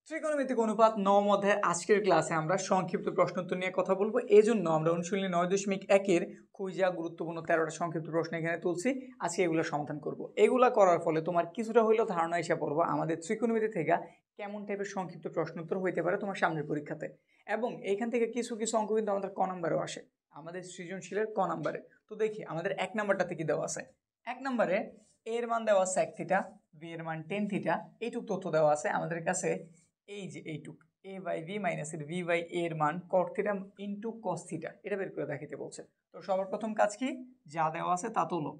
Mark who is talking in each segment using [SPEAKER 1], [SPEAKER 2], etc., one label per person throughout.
[SPEAKER 1] ত্রিকোণমিতিক অনুপাত 9 অধ্যায়ের আজকের ক্লাসে আমরা সংক্ষিপ্ত প্রশ্নোত্তর নিয়ে কথা বলবো। এজন্য আমরা অনুশীলনী 9.1-এর খুঁজা গুরুত্বপূর্ণ 13টা সংক্ষিপ্ত প্রশ্ন এখানে তুলছি। আজকে এগুলো সমাধান করব। এগুলা করার ফলে তোমার কিছুটা হইলেও ধারণা এসে পড়বো আমাদের ত্রিকোণমিতি থেকে কেমন টাইপের সংক্ষিপ্ত প্রশ্নোত্তর হইতে পারে তোমার সামনের পরীক্ষাতে। এবং এইখান থেকে কিছু কিছু অঙ্ক কিন্তু আমাদের ক নাম্বারেও আসে, আমাদের সৃজনশীলের ক নাম্বারে। তো দেখি আমাদের 1 নাম্বারটাতে কি দেওয়া আছে। 1 নাম্বারে এর মান দেওয়া sec থিটা, বি এর মান tan থিটা, এইটুক তথ্য দেওয়া আছে আমাদের কাছে। এই যে এইটুক a বাই বি মাইনাসের v বাই a এর মান cot theta into cos theta, এটা বের করে দেখাতে বলছে। তো সবার প্রথম কাজ কি, যা দেওয়া আছে তা তোলো।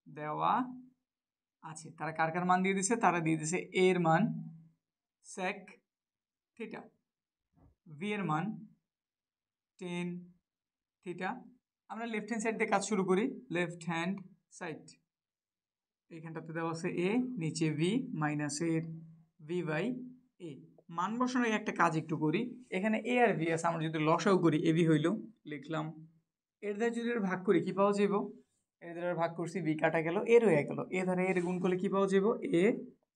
[SPEAKER 1] দেওয়া আছে তারা কার কার মান দিয়ে দিছে, তারা দিয়ে দিছে a এর মান sec থিটা, v এর মান tan থিটা। আমরা লেফট হ্যান্ড সাইড দিয়ে কাজ শুরু করি। লেফট হ্যান্ড সাইড, এইখানটাতে দেওয়া আছে a, নিচে v মাইনাসের v বাই a। মান বসানোর একটা কাজ একটু করি। এখানে a আর v আছে, আমরা যদি লসাও করি ab হইল, লিখলাম। এর দ্বারা যদি ভাগ করি কি পাওয়া যাব, এর দ্বারা ভাগ করছি v কাটা গেল, এর হয়ে গেল, এ দ্বারা এর গুণ করলে কি পাওয়া যাব, a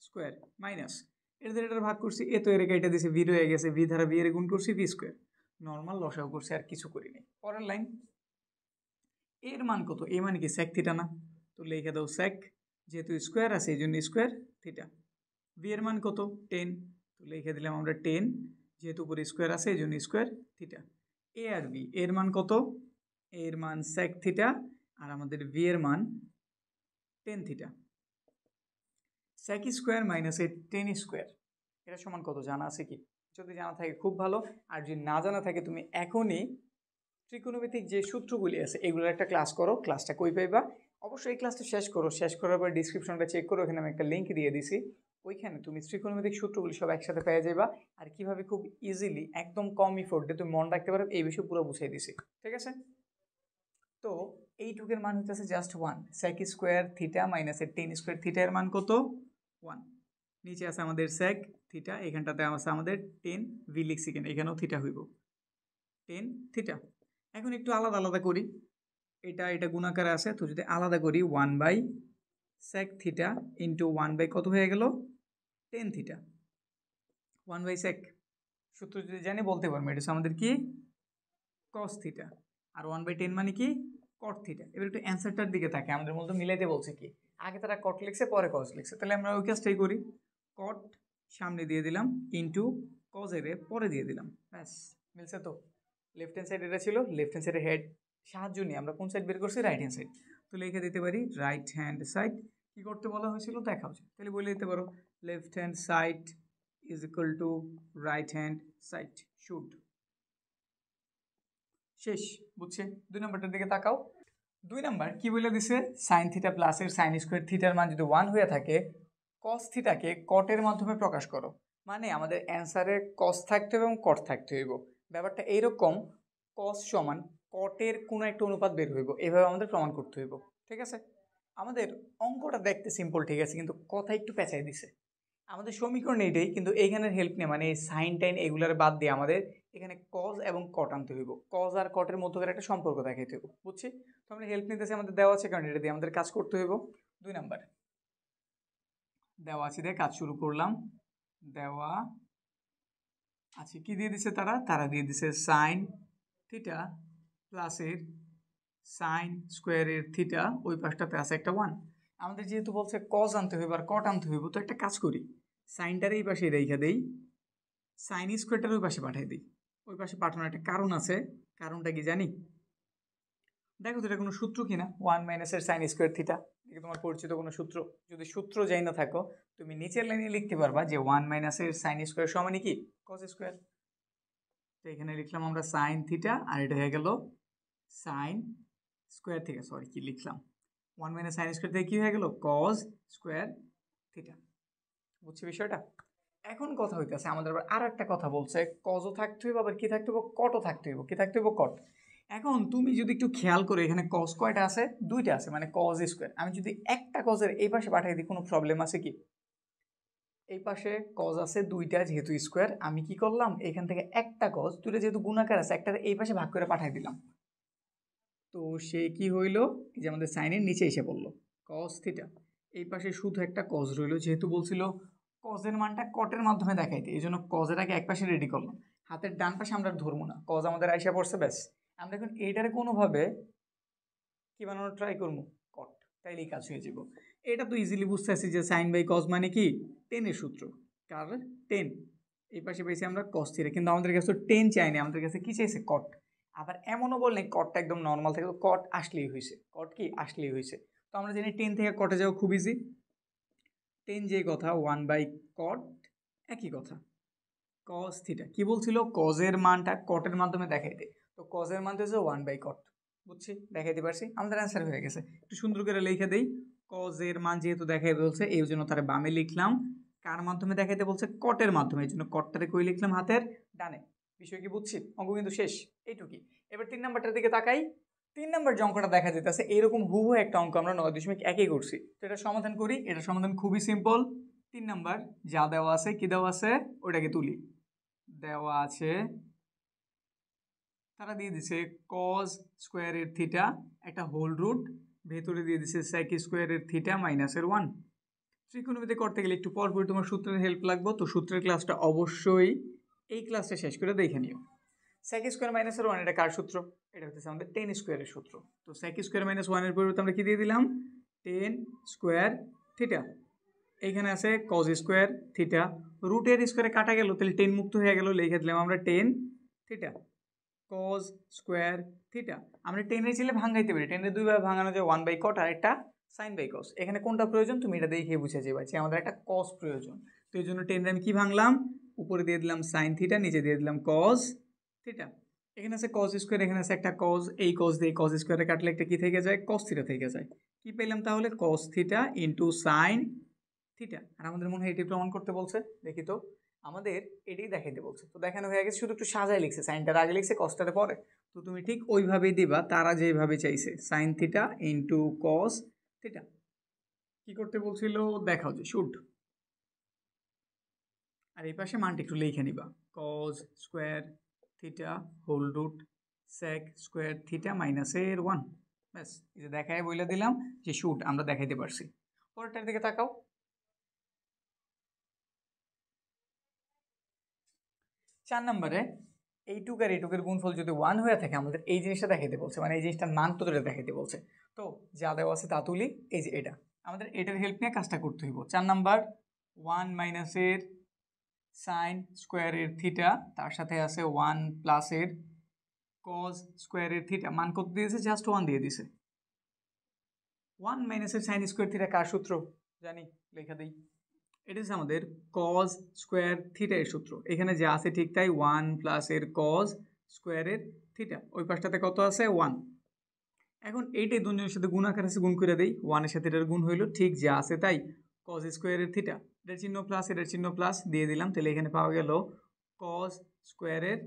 [SPEAKER 1] স্কোয়ার মাইনাস এর দ্বারা এটার ভাগ করছি, এ তো এর কেটে দিয়েছে, v রয়ে গেছে, v দ্বারা v এর গুণ করছি v স্কোয়ার। নর্মাল লসাও করছি, আর কিছু করিনি। পরের লাইন, এর মান কত, এ মানে কি sec থিটা না, তো লিখে দাও sec, যেহেতু স্কোয়ার আছে এই জন্য স্কোয়ার থিটা। v এর মান কত 10, তো লিখে দিলাম আমরা 10, যেহেতু উপরে স্কোয়ার আছে এই জন্য স্কোয়ার থিটা। a আর v এর মান কত, এর মান sec থিটা, আর আমাদের v এর মান tan theta. sec square minus 10 square, এটা সমান কত জানা আছে কি? যদি জানা থাকে খুব ভালো, আর যদি না জানা থাকে তুমি এখনই ত্রিকোণমিতিক যে সূত্রগুলি আছে এগুলোর একটা ক্লাস করো। ক্লাসটা কই পাইবা, অবশ্যই এই ক্লাসটা শেষ করো, শেষ করার পর ডিসক্রিপশনটা চেক করো, ওখানে আমি একটা লিঙ্ক দিয়ে দিছি, ওইখানে তুমি ত্রিকোণমিতিক সূত্রগুলি সব একসাথে পেয়ে যাবা। আর কিভাবে খুব ইজিলি একদম কম ইফোর্টে তুমি মনে রাখতে পারো এই বিষয়ে পুরো বুঝিয়ে দিছি, ঠিক আছে? তো এইটুকের মান হচ্ছে জাস্ট 1, sec স্কোয়ার থিটা মাইনাসের 10 স্কোয়ার থিটা এর মান কত 1। নিচে আছে আমাদের sec থিটা, এখানটাতে আছে আমাদের 10, v লিখছি কেন, এখানেও থিটা হইব 10 থিটা। এখন একটু আলাদা আলাদা করি, এটা এটা গুণাকারে আছে, তো যদি আলাদা করি 1 by sec theta into 1 by কত হয়ে গেল 10 থিটা, 1 বাই sec সূত্র যদি জানি বলতে পারবো, এটা হচ্ছে আমাদের কি cos থিটা, আর 1 বাই 10 মানে কি cot থিটা। এবার একটু অ্যান্সারটার দিকে থাকে, আমাদের মধ্যে মিলাইতে বলছে কি, আগে তারা cot লিখছে পরে cos লিখছে, তাহলে আমরা ওই কাজটাই করি। cot সামনে দিয়ে দিলাম ইন্টু cos এর পরে দিয়ে দিলাম, ব্যাস মিলছে তো। লেফট হ্যান্ড সাইড এটা ছিল, লেফট হ্যান্ড সাইডের হেড সাহায্য নিয়ে আমরা কোন সাইড বের করছি, রাইট হ্যান্ড সাইড, তো লিখে দিতে পারি রাইট হ্যান্ড সাইড। কি করতে বলা হয়েছিল দেখা হচ্ছে, তাহলে বলে দিতে পারো left hand side is equal two right hand side, should. শেষ, বুঝছে? 2 নম্বরটার দিকে তাকাও। 2 নাম্বার কি বলে দিছে, সাইন থিটা প্লাসের সাইন স্কোয়ার থিটার মান যদি 1 হয়ে থাকে, কস থিটাকে কটের মাধ্যমে প্রকাশ করো। মানে আমাদের অ্যান্সারে কস থাকতে হবে এবং কট থাকতে হইব। ব্যাপারটা এইরকম, কস সমান কটের কোনো একটা অনুপাত বের হইব, এভাবে আমাদের প্রমাণ করতে হইব, ঠিক আছে? আমাদের অঙ্কটা দেখতে সিম্পল, ঠিক আছে, কিন্তু কথা একটু পেঁচাই দিছে। আমাদের সমীকরণ এইটাই, কিন্তু এইখানের হেল্প নিয়ে মানে সাইন টাইন এগুলার বাদ দিয়ে আমাদের এখানে কজ এবং কট আনতে হইব, কজ আর কটের মধ্যকার একটা সম্পর্ক দেখাইতে হইব, বুঝছি? তো আমরা হেল্প নিতেছি, আমাদের দেওয়া আছে কারণ এটা দিয়ে আমাদের কাজ করতে হইব। 2 নাম্বার দেওয়া আছে দিয়ে কাজ শুরু করলাম। দেওয়া আছে কি দিয়ে দিছে, তারা দিয়ে দিছে সাইন থিটা প্লাসের সাইন স্কোয়ারের থিটা, ওই পাশটাতে আছে একটা 1। আমাদের যেহেতু বলছে কজ আনতে হইব আর কট আনতে হইব, তো একটা কাজ করি, সাইনটার এই পাশে রেখে দেই, সাইন স্কোয়ারটার ওই পাশে পাঠিয়ে দিই। ওই পাশে পাঠানোর একটা কারণ আছে, কারণটা কি জানি, দেখো তো এটা কোনো সূত্র কিনা, 1 মাইনাসের সাইন স্কোয়ার থিটা, এটা তোমার পরিচিত কোনো সূত্র? যদি সূত্র যাই না থাকো, তুমি নিচের লাইনে লিখতে পারবা যে 1 মাইনাসের সাইন স্কোয়ার সমানই কি কস স্কোয়ার। তো এখানে লিখলাম আমরা সাইন থিটা, আর এটা হয়ে গেল সাইন স্কোয়ার থিটা, সরি কি লিখলাম, 1 মাইনাস সাইন স্কোয়ার থেকে কি হয়ে গেল কস স্কোয়ার থিটা, বুঝছি বিষয়টা? এখন কথা হইতেছে আমাদের আবার আর একটা কথা বলছে, কজও থাকতে হইব, আবার কি থাকতে হইব, কটও থাকতে হইব। কি থাকতে হইব, কট। এখন তুমি যদি একটু খেয়াল করো, এখানে কজ কয়টা আছে, 2টা আছে, মানে কজ স্কোয়ার। আমি যদি একটা কজের এই পাশে পাঠিয়ে দিই, কোনো প্রবলেম আছে কি? এই পাশে কজ আছে 2টা, যেহেতু স্কোয়ার, আমি কি করলাম এখান থেকে একটা কজ, 2টা যেহেতু গুণাকার আছে, একটা এই পাশে ভাগ করে পাঠিয়ে দিলাম। তো সে কি হইলো, এই যে আমাদের সাইনের নিচে এসে পড়লো কজ থিটা, এই পাশে শুধু একটা কজ রইলো, যেহেতু বলছিল কজের মানটা কটের মাধ্যমে দেখাইতে, এই জন্য কজের আগে এক পাশে রেডি করলাম, হাতের ডান পাশে আমরা ধরবো না, কজ আমাদের আইসা পড়ছে, ব্যাস। আমরা এখন এইটারে কোনোভাবে কি বানানোর ট্রাই করবো, কট, তাইলেই কাজ হয়ে যাব। এটা তো ইজিলি বুঝতে আসছি যে সাইন বাই কজ মানে কি, টেনের সূত্র, কার, টেন। এই পাশে পেয়েছি আমরা কস থিটা, কিন্তু আমাদের কাছে তো টেন চাইনি, আমাদের কাছে কি চাইছে, কট। আবার এমনও বললেন কটটা একদম নর্মাল থাকে, কট আসলেই হয়েছে, কট কি আসলেই হয়েছে। তো আমরা জানি টেন থেকে কটে যাওয়া খুব ইজি, টেন যে কথা ওয়ান বাই কট, একই কথা। কস থিটা কি বলছিল, কজের মানটা কটের মাধ্যমে দেখাইতে, তো কজের মান হচ্ছে ওয়ান বাই কট, বুঝছি, দেখাইতে পারছি, আমাদের অ্যান্সার হয়ে গেছে। একটু সুন্দর করে লিখে দেই, কজের মান যেহেতু দেখাই বলছে এই জন্য তার বামে লিখলাম, কার মাধ্যমে দেখাইতে বলছে, কটের মাধ্যমে, এই জন্য কটটারে কই লিখলাম হাতের ডানে। বিষয় কি বুঝছি, অঙ্ক কিন্তু শেষ, এইটুকুই। এবার 3 নাম্বারটার দিকে তাকাই, 3 নাম্বার যে অঙ্কটা দেখা যেতেছে এরকম হুবহু একটা অঙ্ক আমরা 9.1 করছি, তো এটা সমাধান করি। এটা সমাধান খুবই সিম্পল। 3 নাম্বার যা দেওয়া আছে, কি দেওয়া আছে ওইটাকে তুলি, দেওয়া আছে, তারা দিয়ে দিছে কজ স্কোয়ারের থিটা একটা হোল রুট, ভেতরে দিয়ে দিছে সেক স্কোয়ারের থিটা মাইনাসের 1। ত্রিকোণমিতি করতে গেলে একটু পরপর তোমার সূত্রের হেল্প লাগবে, তো সূত্রের ক্লাসটা অবশ্যই এই ক্লাসটা শেষ করে দেখে নিও। সেক স্কোয়ার মাইনাসের 1 এটা কার সূত্র, এটা হচ্ছে আমাদের টেন স্কোয়ারের সূত্র। তো সেক স্কোয়ার মাইনাস 1-এর পরিবর্তে আমরা কি দিয়ে দিলাম, টেন স্কোয়ার থিটা। এইখানে আছে কজ স্কোয়ার থিটা, রুটের স্কোয়ারে কাটা গেল, তাহলে টেন মুক্ত হয়ে গেল, লিখে দিলাম আমরা tan theta cause square theta. আমরা টেনের ছিলে ভাঙাইতে পারি, টেনের দুইভাবে ভাঙানো যায়, ওয়ান বাই কট আর একটা সাইন বাই কস। এখানে কোনটা প্রয়োজন তুমি এটা দেখে বুঝে যাবে যে আমাদের একটা কস প্রয়োজন, তো এই জন্য টেনের আমি কি ভাঙলাম, উপরে দিয়ে দিলাম সাইন থিটা, নিচে দিয়ে দিলাম কজ থিটা। এখানে আছে কজ স্কোয়ার, এখানে আছে একটা কজ, এই কজ দিয়ে কজ স্কোয়ারে কাটলে একটা কি থেকে যায়, কস থিটা থেকে যায়। কি পেলাম তাহলে, cos theta into sine theta. আর আমাদের মনে হয় এটি প্রমাণ করতে বলছে, দেখি তো, আমাদের এটাই দেখাইতে বলছে, তো দেখানো হয়ে গেছে, শুধু একটু সাজায় লিখছে, সাইনটার আগে লিখছে কসটারে পরে। তো তুমি ঠিক ওইভাবেই দিবা, তারা যেভাবে চাইছে, sine theta into cos theta. কি করতে বলছিল দেখাও যে শুট, আর এই পাশে মানটা একটু লিখে নিবা, cos square theta whole root sec square theta মাইনাসের 1, ব্যাস। এই যে দেখায় বলে দিলাম যে শুট আমরা দেখাইতে পারছি। পরেরটার দিকে তাকাও, 4 নম্বরে এইটুক আর এইটুকের গুণফল যদি 1 হয়ে থাকে, আমাদের এই জিনিসটা দেখাইতে বলছে, মানে এই জিনিসটার মান তো দেখাইতে বলছে। তো যা দেওয়া আছে তা তুলি, এই যে এটা আমাদের এটার হেল্প নিয়ে কাজটা করতে হইব। 4 নাম্বার 1 মাইনাসের সাইন স্কোয়ারের থিটা, তার সাথে আছে 1 প্লাসের কজ স্কোয়ারের থিটা, মান কত দিয়েছে, জাস্ট 1 দিয়ে দিছে। 1 মাইনাসের সাইন স্কোয়ার থিটা কার সূত্র জানি, লেখা দিই, এটা হচ্ছে আমাদের কজ স্কোয়ার থিটা এর সূত্র। এখানে যা আছে ঠিক তাই, 1 প্লাসের কজ স্কোয়ারের থিটা, ওই পাশটাতে কত আছে 1। এখন এইটাই দুজনের সাথে গুণ আকার আছে, গুণ করে দেই, 1-এর সাথে এটার গুণ হইলো, ঠিক যা আছে তাই, কজ স্কোয়ারের থিটা, এটার চিহ্ন প্লাস এটার চিহ্ন প্লাস দিয়ে দিলাম, তাহলে এখানে পাওয়া গেল কজ স্কোয়ারের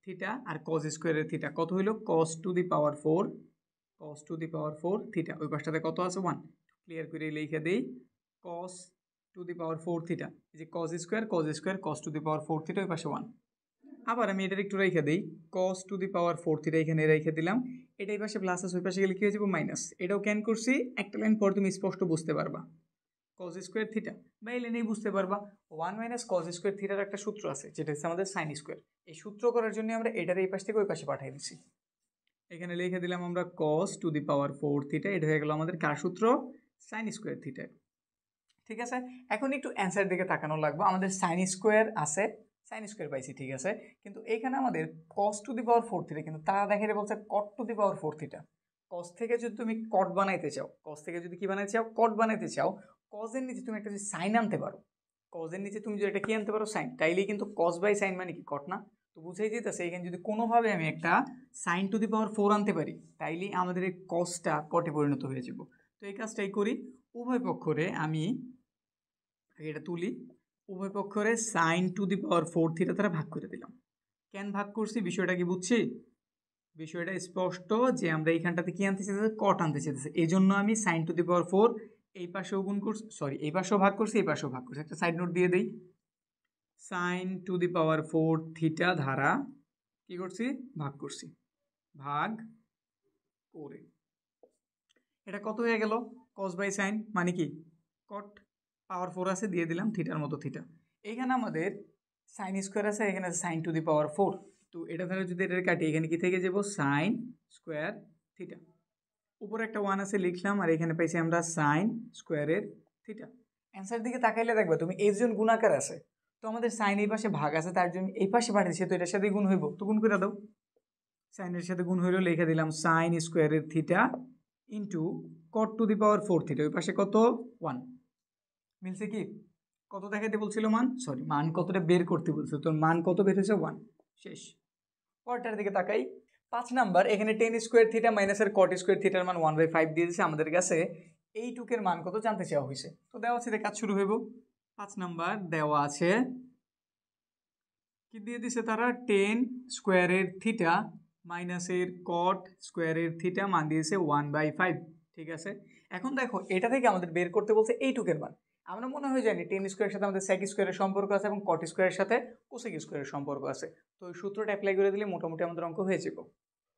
[SPEAKER 1] থিটা আর কজ স্কোয়ারের থিটা কত হইলো, cos to the power 4, cos to the power 4 theta, ওই পাশটাতে কত আছে 1, ক্লিয়ার করে লিখে দেই, cos to the power 4 theta, এই যে cos square cos to the power 4 theta, ওই পাশে 1। আবার আমি এটার একটু রেখে দিই, cos to the power 4 theta এখানে রেখে দিলাম, এটা এই পাশে প্লাস আছে, ওই পাশে গেলে কি হয়ে যাবে মাইনাস, এটাও ক্যান করছি, একটা লাইন পর তুমি স্পষ্ট বুঝতে পারবা, কজ স্কোয়ার থিটা বা এই লাইনেই বুঝতে পারবা। 1 মাইনাস কজ স্কোয়ার থিটার একটা সূত্র আছে, যেটা হচ্ছে আমাদের সাইন স্কোয়ার, এই সূত্র করার জন্য আমরা এটার এই পাশ থেকে ওই পাশে পাঠিয়ে দিচ্ছি। এখানে লিখে দিলাম আমরা cos to the power 4 theta, এটা হয়ে গেল আমাদের কার সূত্র, সাইন স্কোয়ার থিটা। ঠিক আছে, এখন একটু অ্যান্সার দিকে তাকানো লাগবে, আমাদের সাইন স্কোয়ার আছে, সাইন স্কোয়ার পাইছি ঠিক আছে, কিন্তু এখানে আমাদের কস টু দি পাওয়ার 4 থিটা, কিন্তু তারা দেখে বলছে cot to the power 4 theta. কস থেকে যদি তুমি কট বানাইতে চাও, কস থেকে যদি কি বানাইতে চাও, কট বানাইতে চাও, কজের নিচে তুমি একটা যদি সাইন আনতে পারো, কজের নিচে তুমি যদি এটা কি আনতে পারো, সাইন, তাইলেই কিন্তু কস বাই সাইন মানে কি কট না। তো বুঝাই যেতেছে এখানে যদি কোনোভাবে আমি একটা সাইন টু দি পাওয়ার 4 আনতে পারি, তাইলেই আমাদের এই কসটা কটে পরিণত হয়ে যাব। তো এই কাজটাই করি, উভয় পক্ষরে আমি এটা তুলি, উভয় পক্ষরে sine to the power 4 theta দ্বারা ভাগ করে দিলাম। কেন ভাগ করছি বিষয়টা কি বুঝছি, বিষয়টা স্পষ্ট যে আমরা এইখানটাতে কি আনতে চাইতেছি, কট আনতে চাইতেছি, এই জন্য আমি সাইন টু দি পাওয়ার 4 এই পাশেও গুণ করছি, সরি এই পাশেও ভাগ করছি, এই পাশেও ভাগ করছি, একটা সাইড নোট দিয়ে দিই, sine to the power 4 theta ধারা কি করছি, ভাগ করছি, ভাগ করে এটা কত হয়ে গেল, কস বাই সাইন মানে কি কট, পাওয়ার 4 আছে দিয়ে দিলাম থিটার মতো থিটা। এখানে আমাদের সাইন স্কোয়ার আছে, এখানে আছে সাইন টু দি পাওয়ার 4। তো এটা দ্বারা যদি এটা কাটি এখানে কি থেকে যাব সাইন স্কোয়ার থিটা। উপরে একটা 1 আছে লিখলাম, আর এখানে পাইছি আমরা সাইন স্কোয়ারের থিটা। অ্যান্সার দিকে তাকাইলে দেখবে তুমি এই জন গুণাকার আছে, তো আমাদের সাইন এই পাশে ভাগ আছে, তার জন্য এই পাশে পাঠিয়েছে, তো এটার সাথে গুণ হইব, তো গুণ করে দাও। সাইনের সাথে গুণ হইল, লিখে দিলাম সাইন স্কোয়ারের theta into cot to the power 4 theta. ওই পাশে কত 1 মিলছে কি? কত দেখাইতে বলছিল মান, সরি মান কতটা বের করতে বলছিল, তোর মান কত বের হয়েছে 1। শেষ। পরেরটার দিকে তাকাই। 5 নাম্বার, এখানে টেন স্কোয়ার থিটা মাইনাসের কট স্কোয়ার থিটার মান 1/5 দিয়ে দিয়েছে। আমাদের কাছে এই টুকের মান কত জানতে চাওয়া হয়েছে, তো দেওয়া আছে, কাজ শুরু হইব। 5 নাম্বার দেওয়া আছে, কি দিয়ে দিছে তারা, টেন স্কোয়ারের থিটা মাইনাসের কট স্কোয়ারের থিটা মান দিয়েছে 1/5। ঠিক আছে, এখন দেখো এটা থেকে আমাদের বের করতে বলছে এই টুকের মান। আমরা মনে হয় জানি টেন স্কোয়ারের সাথে আমাদের সেক স্কোয়ারের সম্পর্ক আছে এবং কট স্কোয়ারের সাথে কোসেক স্কোয়ারের সম্পর্ক আছে। তো ওই সূত্রটা অ্যাপ্লাই করে দিলে মোটামুটি আমাদের অঙ্ক হয়ে যাবে।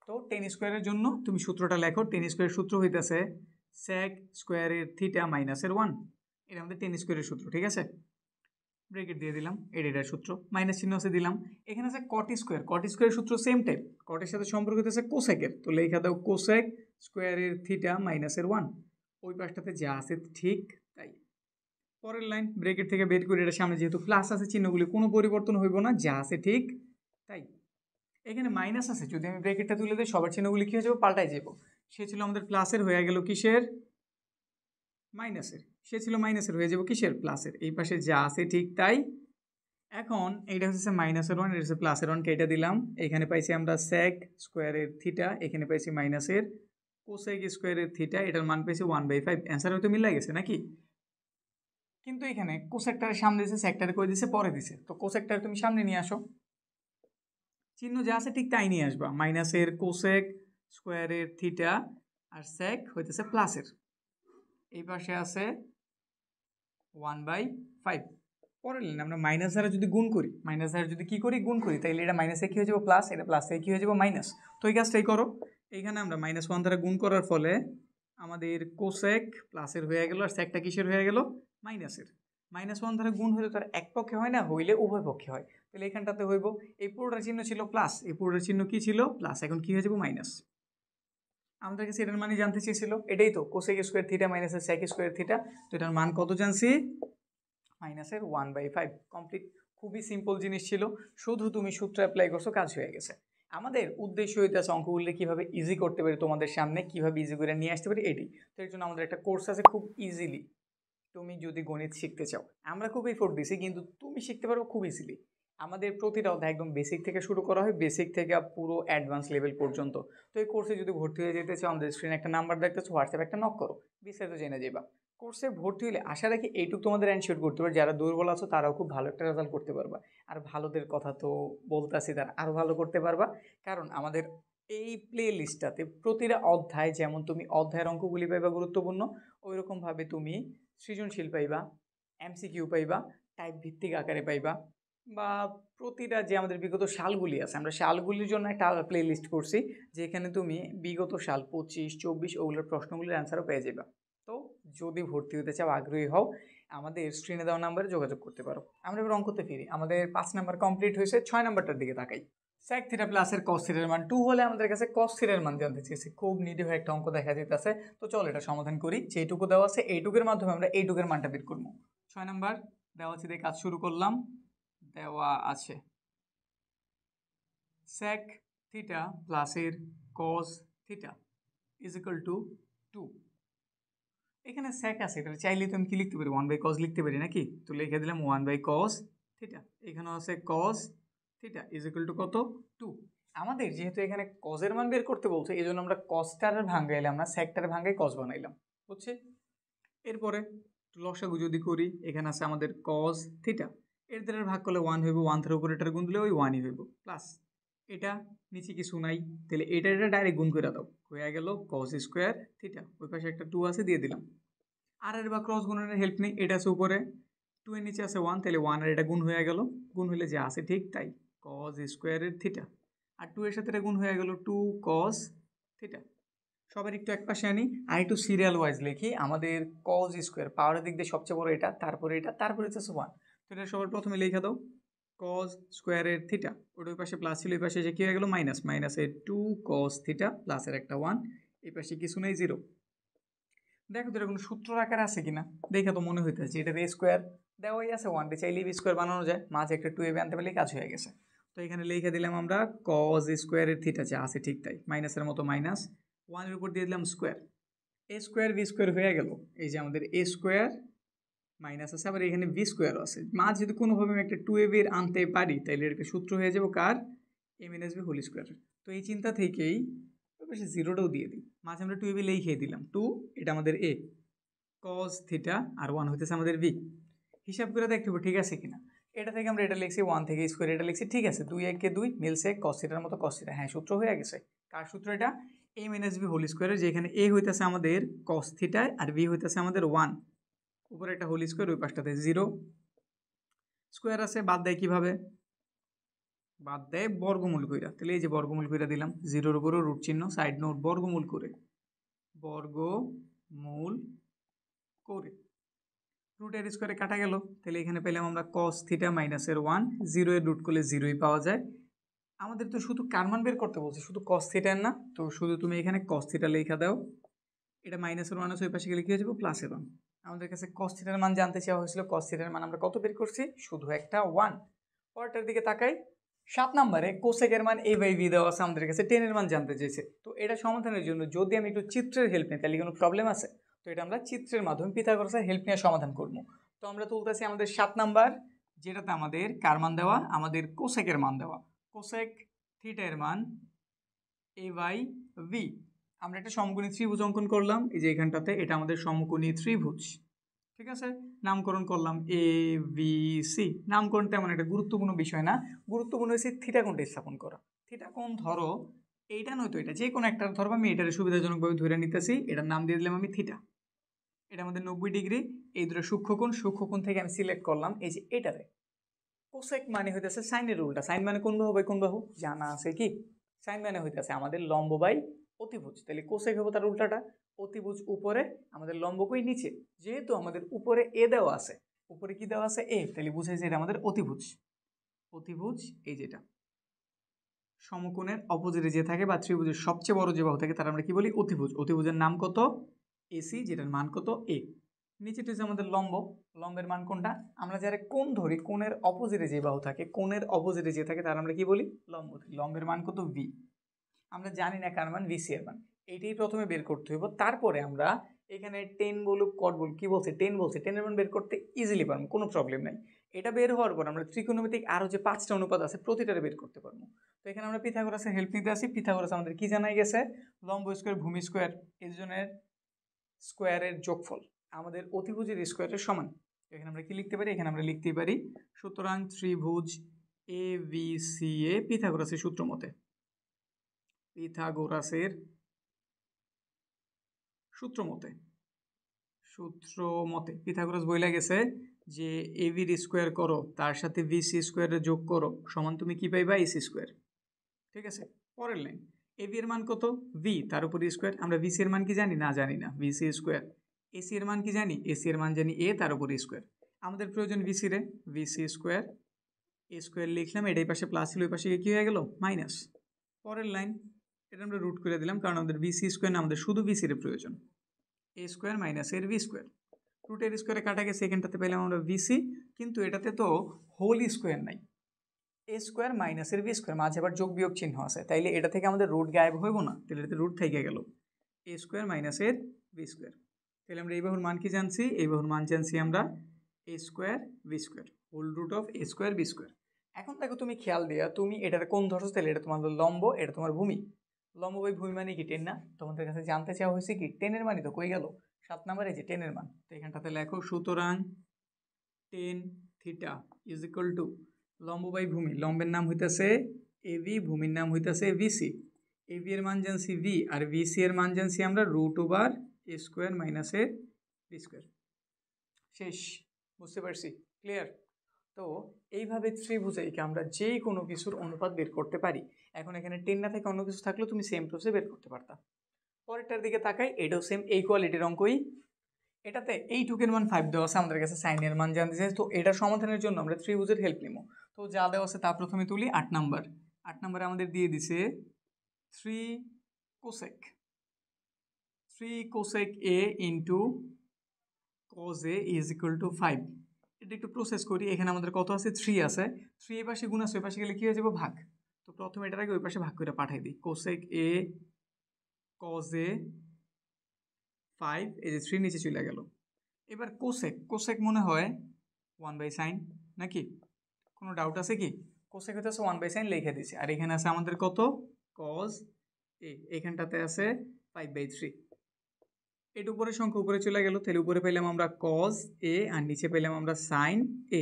[SPEAKER 1] তো টেন স্কোয়ারের জন্য তুমি সূত্রটা লেখো। টেন স্কোয়ারের সূত্র হইতেছে সেক স্কোয়ারের থিটা মাইনাসের 1। এটা আমাদের টেন স্কোয়ারের সূত্র। ঠিক আছে, ব্রেকেট দিয়ে দিলাম, এটার সূত্র, মাইনাস চিহ্ন আছে দিলাম। এখানে আছে কট স্কোয়ার, কট স্কোয়ারের সূত্র সেম টাইপ, কটের সাথে সম্পর্ক হইতেছে কোসেকের, তো লেখা দাও কোসেক স্কোয়ারের থিটা মাইনাসের 1। ওই পাশটাতে যা আছে ঠিক তাই। পরের লাইন, ব্রেকেট থেকে বের করে এটা সামনে যেহেতু প্লাস আছে চিহ্নগুলি কোনো পরিবর্তন হইব না, যা আছে ঠিক তাই। এখানে মাইনাস আছে, যদি আমি ব্রেকেটটা তুলে দিই সবার চিহ্নগুলি কী হয়ে যাবো, পাল্টাই যাবো। সে ছিল আমাদের প্লাসের, হয়ে গেল কিসের, মাইনাসের। সে ছিল মাইনাসের, হয়ে যাবো কিসের, প্লাসের। এই পাশে যা আছে ঠিক তাই। এখন এইটা হচ্ছে মাইনাসের 1, এটা হচ্ছে প্লাসের 1, কেটে দিলাম। এখানে পাইছি আমরা সেক স্কোয়ারের থিটা, এখানে পাইছি মাইনাসের কোসেক স্কোয়ারের থিটা, এটার মান পেয়েছি 1/5। অ্যান্সার হয়তো মিলে গেছে নাকি? কিন্তু এখানে কোসেকটারের সামনে দিয়েছে, সেক্টারে করে দিয়েছে পরে দিছে, তো কোসেকটার তুমি সামনে নিয়ে আসো, চিহ্ন যা আছে ঠিক তাই নিয়ে আসবা। মাইনাসের কোসেক স্কোয়ারের থিটা আর সেক হইতেছে প্লাসের, এই পাশে আছে 1/5। পরের লাইন আমরা মাইনাস দ্বারা যদি গুণ করি, মাইনাস দ্বারা যদি কী করি, গুণ করি, তাইলে এটা মাইনাসে কী হয়ে যাবো প্লাস, এটা প্লাসে কী হয়ে যাবো মাইনাস। তো এই কাজটাই করো। এইখানে আমরা -1 দ্বারা গুণ করার ফলে আমাদের কোসেক প্লাসের হয়ে গেল, আর সেকটা কিসের হয়ে গেল, মাইনাসের। -1 দ্বারা গুণ হলে তো আর এক পক্ষে হয় না, হইলে উভয় পক্ষে হয়। তাহলে এখানটাতে হইব, এই পুরোটার চিহ্ন ছিল প্লাস, এই পুরোটার চিহ্ন কি ছিল, প্লাস, এখন কি হয়ে যাবো মাইনাস। আমাদের কাছে এটার মানে জানতে চেয়েছিল, এটাই তো কোসেক স্কোয়ার থিটা মাইনাসের সেক স্কোয়ার থিটা, তো এটার মান কত জানছি, মাইনাসের 1/5। কমপ্লিট। খুবই সিম্পল জিনিস ছিল, শুধু তুমি সূত্র অ্যাপ্লাই করছো, কাজ হয়ে গেছে। আমাদের উদ্দেশ্য হইতেছে অঙ্কগুলি কীভাবে ইজি করতে পারি, তোমাদের সামনে কীভাবে ইজি করে নিয়ে আসতে পারি এটি। তো এর জন্য আমাদের একটা কোর্স আছে, খুব ইজিলি তুমি যদি গণিত শিখতে চাও, আমরা খুব এফোর্ট দিছি, কিন্তু তুমি শিখতে পারবে খুব ইজিলি। আমাদের প্রতিটা অধ্যায় একদম বেসিক থেকে শুরু করা হয়, বেসিক থেকে পুরো অ্যাডভান্স লেভেল পর্যন্ত। তো এই কোর্সে যদি ভর্তি হয়ে যেতে চাও, আমাদের স্ক্রিনে একটা নাম্বার দেখতেছো, হোয়াটসঅ্যাপে একটা নক করো, বিস্তারিত জেনে যাবা। কোর্সে ভর্তি হলে আশা রাখি এইটুকু তোমাদের এনশিওর করতে পারবে, যারা দুর্বল আছো তারাও খুব ভালো একটা রেজাল্ট করতে পারবা। আর ভালোদের কথা তো বলতেছি, তারা আরও ভালো করতে পারবা, কারণ আমাদের এই প্লে লিস্টটাতে প্রতিটা অধ্যায়, যেমন তুমি অধ্যায়ের অঙ্কগুলি পাইবা গুরুত্বপূর্ণ, ওই রকমভাবে তুমি সৃজনশীল পাইবা, এমসিকিউ পাইবা, টাইপ ভিত্তিক আকারে পাইবা, বা প্রতিটা যে আমাদের বিগত সালগুলি আছে, আমরা সালগুলির জন্য একটা আলাদা প্লে লিস্ট করছি, যেখানে তুমি বিগত সাল 25, 24 ওগুলোর প্রশ্নগুলির অ্যান্সারও পেয়ে যাবে। তো যদি ভর্তি হতে চাও, আগ্রহী হও, আমাদের স্ক্রিনে দেওয়া নাম্বারে যোগাযোগ করতে পারো। আমরা এবার অঙ্কতে ফিরি। আমাদের 5 নাম্বার কমপ্লিট হয়েছে, 6 নাম্বারটার দিকে তাকাই। সেক থিটা প্লাসের কস থিটার মান 2 হলে আমাদের কাছে কস থিটার মান জানতে চেয়েছি। খুব নিরীহ একটা অঙ্ক দেখা যেতেছে, তো চল এটা সমাধান করি। যেটুকু দেওয়া আছে এইটুকুর মাধ্যমে আমরা এইটুকুর মানটা বের করবো। 6 নাম্বার দেওয়া আছে, দিয়ে কাজ শুরু করলাম। দেওয়া আছে সেক থিটা প্লাসের cos theta is equal two 2। এখানে সেক আছে, এটা চাইলে তুমি কি লিখতে পারি, 1/cos লিখতে পারি নাকি, তো লিখে দিলাম 1/cos থিটা। এখানেও আছে cos theta is equal two কত, 2। আমাদের যেহেতু এখানে কজের মান বের করতে বলছে, এই জন্য আমরা কসটারের ভাঙ্গাইলাম না, সেকটারের ভাঙ্গাই কস বানাইলাম, বুঝছি। এরপরে লসাগু যদি করি, এখানে আছে আমাদের cos থিটা, এর দ্বারা ভাগ করলে 1 হইব, 1 দ্বারা উপরে এটার গুণ দিলে ওই 1ই হইব, প্লাস এটা নিচে কিছু নাই, তাহলে এটা ডাইরেক্ট গুণ করে দাও, হয়ে গেল cos স্কোয়ার থিটা। ওই পাশে একটা 2 আছে, দিয়ে দিলাম। আর এর বা ক্রস গুণনের হেল্প নেই, এটা আছে উপরে 2 এর নিচে আছে 1, তাহলে 1 আর এটা গুণ হয়ে গেল, গুণ হলে যা আছে ঠিক তাই, cos স্কোয়ারের থিটা। আর 2 এর সাথে এটা গুণ হয়ে গেল 2 cos থিটা। সবার একটু এক পাশে আনি আর একটু সিরিয়াল ওয়াইজ লিখি। আমাদের কজ স্কোয়ার পাওয়ারের দিক দিয়ে সবচেয়ে বড় এটা, তারপরে এটা, তারপরে হচ্ছে 1। তো এটা সবার প্রথমে লিখে দাও কজ স্কোয়ারের থিটা, ওটা ওই পাশে প্লাস ছিল, ওই পাশে এসে কী হয়ে গেলো মাইনাস, মাইনাসের 2 কজ থিটা প্লাসের একটা 1, এই পাশে কিছু নেই 0। দেখো তো এটা কোনো সূত্র আকারে আছে কিনা, দেখে তো মনে হইতেছে এটার এ স্কোয়ার দেওয়াই আছে, 1 ডে চাইলে বি স্কোয়ার বানানো যায়, মাঝে একটা 2 এ আনতে পারলে কাজ হয়ে গেছে। তো এখানে লিখে দিলাম আমরা কজ স্কোয়ারের থিটা যা আছে ঠিক তাই, মাইনাসের মতো মাইনাস, 1 এর উপর দিয়ে দিলাম স্কোয়ার, এ স্কোয়ার বি স্কোয়ার হয়ে গেল। এই যে আমাদের এ স্কোয়ার মাইনাস আছে, আবার এখানে বি স্কোয়ারও আছে, মাঝ যদি কোনোভাবে আমি একটা 2 এ বি আনতে পারি তাহলে এটা সূত্র হয়ে যাবো কার, এ মাইনাস বি হোল স্কোয়ার। তো এই চিন্তা থেকেই বেশি জিরোটাও দিয়ে দিই, মাঝে আমরা 2 এ বি লিখে দিলাম 2, এটা আমাদের এ কজ থিটা আর 1 হইতেছে আমাদের বি। হিসাব করে দেখতে হবে ঠিক আছে কিনা। এটা থেকে আমরা এটা লিখছি 1 থেকে স্কোয়ার এটা লিখছি ঠিক আছে, 2 1 কে 2 মিলছে কস থিটার মতো কস থিটা, হ্যাঁ সূত্র হয়ে গেছে। কার সূত্র এটা, এ মাইনাস বি হোল স্কোয়ারের, যেখানে এ হইতেছে আমাদের কস থিটা আর বি হইতেছে আমাদের 1, উপরে একটা হোল স্কোয়ার ওই পাশটাতে 0, স্কোয়ার আছে বাদ দেয় কিভাবে, বাদ দেয় বর্গমূল কইরা, তাহলে এই যে বর্গমূল কইরা দিলাম, 0-র উপরও রুট চিহ্ন, সাইড নোট বর্গমূল করে, বর্গমূল করে রুটের স্কোয়ারে কাটা গেল, তাহলে এখানে পেলাম আমরা কস থিটা মাইনাসের 1, 0 এর রুট করলে 0ই পাওয়া যায়। আমাদের তো শুধু কার মান বের করতে বলছে, শুধু কস থিটার না, তো শুধু তুমি এখানে কস থিটা লেখা দাও, এটা মাইনাসের 1 আছে ওই পাশে গেলে কি হয়ে যাবে প্লাসের 1। আমাদের কাছে কস থিটার মান জানতে চাওয়া হয়েছিল, কস থিটার মান আমরা কত বের করছি, শুধু একটা 1। পরেরটার দিকে তাকাই, 7 নম্বরে কোসেকের মান a বাই বি দেওয়া আছে, আমাদের কাছে 10 এর মান জানতে চেয়েছে। তো এটা সমাধানের জন্য যদি আমি একটু চিত্রের হেল্প নিই তাহলে কোনো প্রবলেম আছে, তো এটা আমরা চিত্রের মাধ্যমে পিথাগোরাসের হেল্প নিয়ে সমাধান করব। তো আমরা তুলতেছি আমাদের 7 নাম্বার, যেটাতে আমাদের কার মান দেওয়া, আমাদের কোসেকের মান দেওয়া, কোসেক থিটা এর মান a বাই বি। আমরা একটা সমকোণী ত্রিভুজ অঙ্কন করলাম, এই যে এখানটাতে এটা আমাদের সমকোণী ত্রিভুজ, ঠিক আছে, নামকরণ করলাম এ বি সি। নামকরণ তেমন একটা গুরুত্বপূর্ণ বিষয় না, গুরুত্বপূর্ণ হচ্ছে থিটা কোণটা স্থাপন করা। থিটা কোণ ধরো এইটা নয়তো এটা, যে কোনো একটা ধরবো, আমি এটার সুবিধাজনকভাবে ধরে নিতেছি, এটার নাম দিয়ে দিলাম আমি থিটা। এটা আমাদের 90 ডিগ্রি, এই দুটো সূক্ষ্মকোণ, সূক্ষ্মকোণ থেকে আমি সিলেক্ট করলাম এই যে এটারে। কোসেক মানে হইতেছে সাইনের উল্টা, সাইন মানে কোন বাহু বাই কোন বাহু জানা আছে কি, সাইন মানে হইতেছে আমাদের লম্ব বাই অতিভুজ, তাহলে কোসেক হবে তার উল্টাটা, অতিভুজ উপরে আমাদের লম্ব কই নিচে, যেহেতু আমাদের উপরে এ দেওয়া আছে, উপরে কি দেওয়া আছে এ, তাহলে বুঝাই যে এটা আমাদের অতিভুজ। অতিভুজ এই যেটা সমকোণের অপোজিটে যে থাকে বা ত্রিভুজের সবচেয়ে বড় যে বাহু থাকে তার আমরা কি বলি অতিভুজ। অতিভুজের নাম কত, এসি, যেটার মান কত এ। নিচেটা হচ্ছে আমাদের লম্ব, লম্বের মান কোনটা, আমরা যারা কোণ ধরি কোণের অপোজিটে যে বাহু থাকে, কোণের অপোজিটে যে থাকে তার আমরা কি বলি লম্ব, লম্বের মান কত ভি। আমরা জানি না কার মান, ভিসি এর মান, এইটাই প্রথমে বের করতে হইব। তারপরে আমরা এখানে 10 বলুক কট বলুক কি বলছে 10 বলছে, 10 এর মান বের করতে ইজিলি পারবো, কোনো প্রবলেম নাই। এটা বের হওয়ার পর আমরা ত্রিকোণমিতিক আরো যে 5টা অনুপাত আছে প্রতিটারে বের করতে পারবো। তো এখানে আমরা পিথাগোরাসের হেল্প নিতে আসি। পিথাগোরাস আমাদের কি জানাই গেছে, লম্ব স্কোয়ার ভূমি স্কোয়ার এই দুজনের স্কোয়ারের যোগফল আমাদের অতিভুজের স্কোয়ারের সমান। এখানে আমরা কি লিখতে পারি, এখানে আমরা লিখতে পারি সুতরাং ত্রিভুজ এ বি সি এ পিথাগোরাসের সূত্র মতে, পিথাগোরাসের সূত্র মতে, সূত্র মতে পিথাগোরাস বইলা গেছে যে এ বির স্কোয়ার করো তার সাথে বি সি স্কোয়ারের যোগ করো সমান তুমি কি পাইবা এসি স্কোয়ার। ঠিক আছে, পরের লাইন, এ বি এর মান কত ভি, তার উপর স্কোয়ার, আমরা ভিসি এর মান কি জানি না, জানি না, ভিসি স্কোয়ার। এসি এর মান কি জানি, এসি এর মান জানি এ, তার উপর স্কোয়ার। আমাদের প্রয়োজন ভিসি রে, ভিসি স্কোয়ার, এ স্কোয়ার লিখলাম, এটাই পাশে প্লাস ছিল ওই পাশে কি হয়ে গেল মাইনাস। পরের লাইন, এটা আমরা রুট করে দিলাম কারণ আমাদের ভিসি স্কোয়ার না, আমাদের শুধু ভিসির প্রয়োজন, এ স্কোয়ার মাইনাস এর ভি স্কোয়ার। রুটের স্কোয়ারে কাটা গেছে, এখানটাতে পেলাম আমরা ভিসি, কিন্তু এটাতে তো হোল স্কোয়ার নাই, এ স্কোয়ার মাইনাসের বি স্কোয়ার, মাঝে আবার যোগ বিয়োগ চিহ্ন আছে, তাইলে এটা থেকে আমাদের রুট গায়েব হইব না, তাহলে এটাতে রুট থেকে গেল এ স্কোয়ার মাইনাসের বি স্কোয়ার। তাহলে আমরা এই বাহুর মান কি জানছি, এই বাহুর মান জানছি আমরা a square b square, whole root of a square b square. এখন দেখো তুমি খেয়াল দিয়া তুমি এটার কোন ধরছো, তাহলে এটা তোমার লম্ব, এটা তোমার ভূমি, লম্ব বাই ভূমি মানে কি 10 না, তোমাদের কাছে জানতে চাওয়া হয়েছে কি 10 এর মানই তো কই গেল 7 নাম্বারে যে 10 এর মান। তো এখানটাতে লেখো সুতরাং 10 থিটা ইজ ইকুয়াল টু লম্ব বাই ভূমি, লম্বের নাম হইতেছে এ বি, ভূমির নাম হইতেছে ভিসি। এ বি এর মান জানছি ভি আর ভিসি এর মান জানছি আমরা রুট ওভার এ স্কোয়ার মাইনাসের বি স্কোয়ার। শেষ, বুঝতে পারছি, ক্লিয়ার। তো এইভাবে ত্রিভুজাইকে আমরা যে কোনো কিছুর অনুপাত বের করতে পারি। এখন এখানে 10 না থেকে অন্য কিছু থাকলেও তুমি সেম প্রসেসে বের করতে পারতা। পরেরটার দিকে তাকাই, এটাও সেম এই কোয়ালিটির অঙ্কই। এটাতে এইটুকের মান 5 দেওয়া আছে, আমাদের কাছে সাইনের মান জানতে চাই। তো এটা সমাধানের জন্য আমরা ত্রিভুজের হেল্প নিব। তো যা দেওয়া আছে তা প্রথমে তুলি। 8 নাম্বারে আমাদের দিয়ে দিছে 3 cosec A into cos a is equal to 5। এটা একটু প্রসেস করি। এখানে আমাদের কত আছে? 3 আছে। 3 এই পাশে গুণ আছে, ওই পাশে গেলে কি হয়ে যাবে? ভাগ। তো প্রথমে এটার আগে ওই পাশে ভাগ করে পাঠাই দিই। কোসেক এ cos a 5, এই যে 3 নিচে চলে গেল। এবার কোসেক মনে হয় 1/sin, নাকি কোনো ডাউট আছে কি? কোসেক হইতেছে 1/sin লিখে দিছি। আর এখানে আছে আমাদের কত? cos a, এখানটাতে আছে 5/3। এটা উপরের সংখ্যা উপরে চলে গেল, তাহলে উপরে পেলাম আমরা cos a আর নিচে পেলাম আমরা sin a।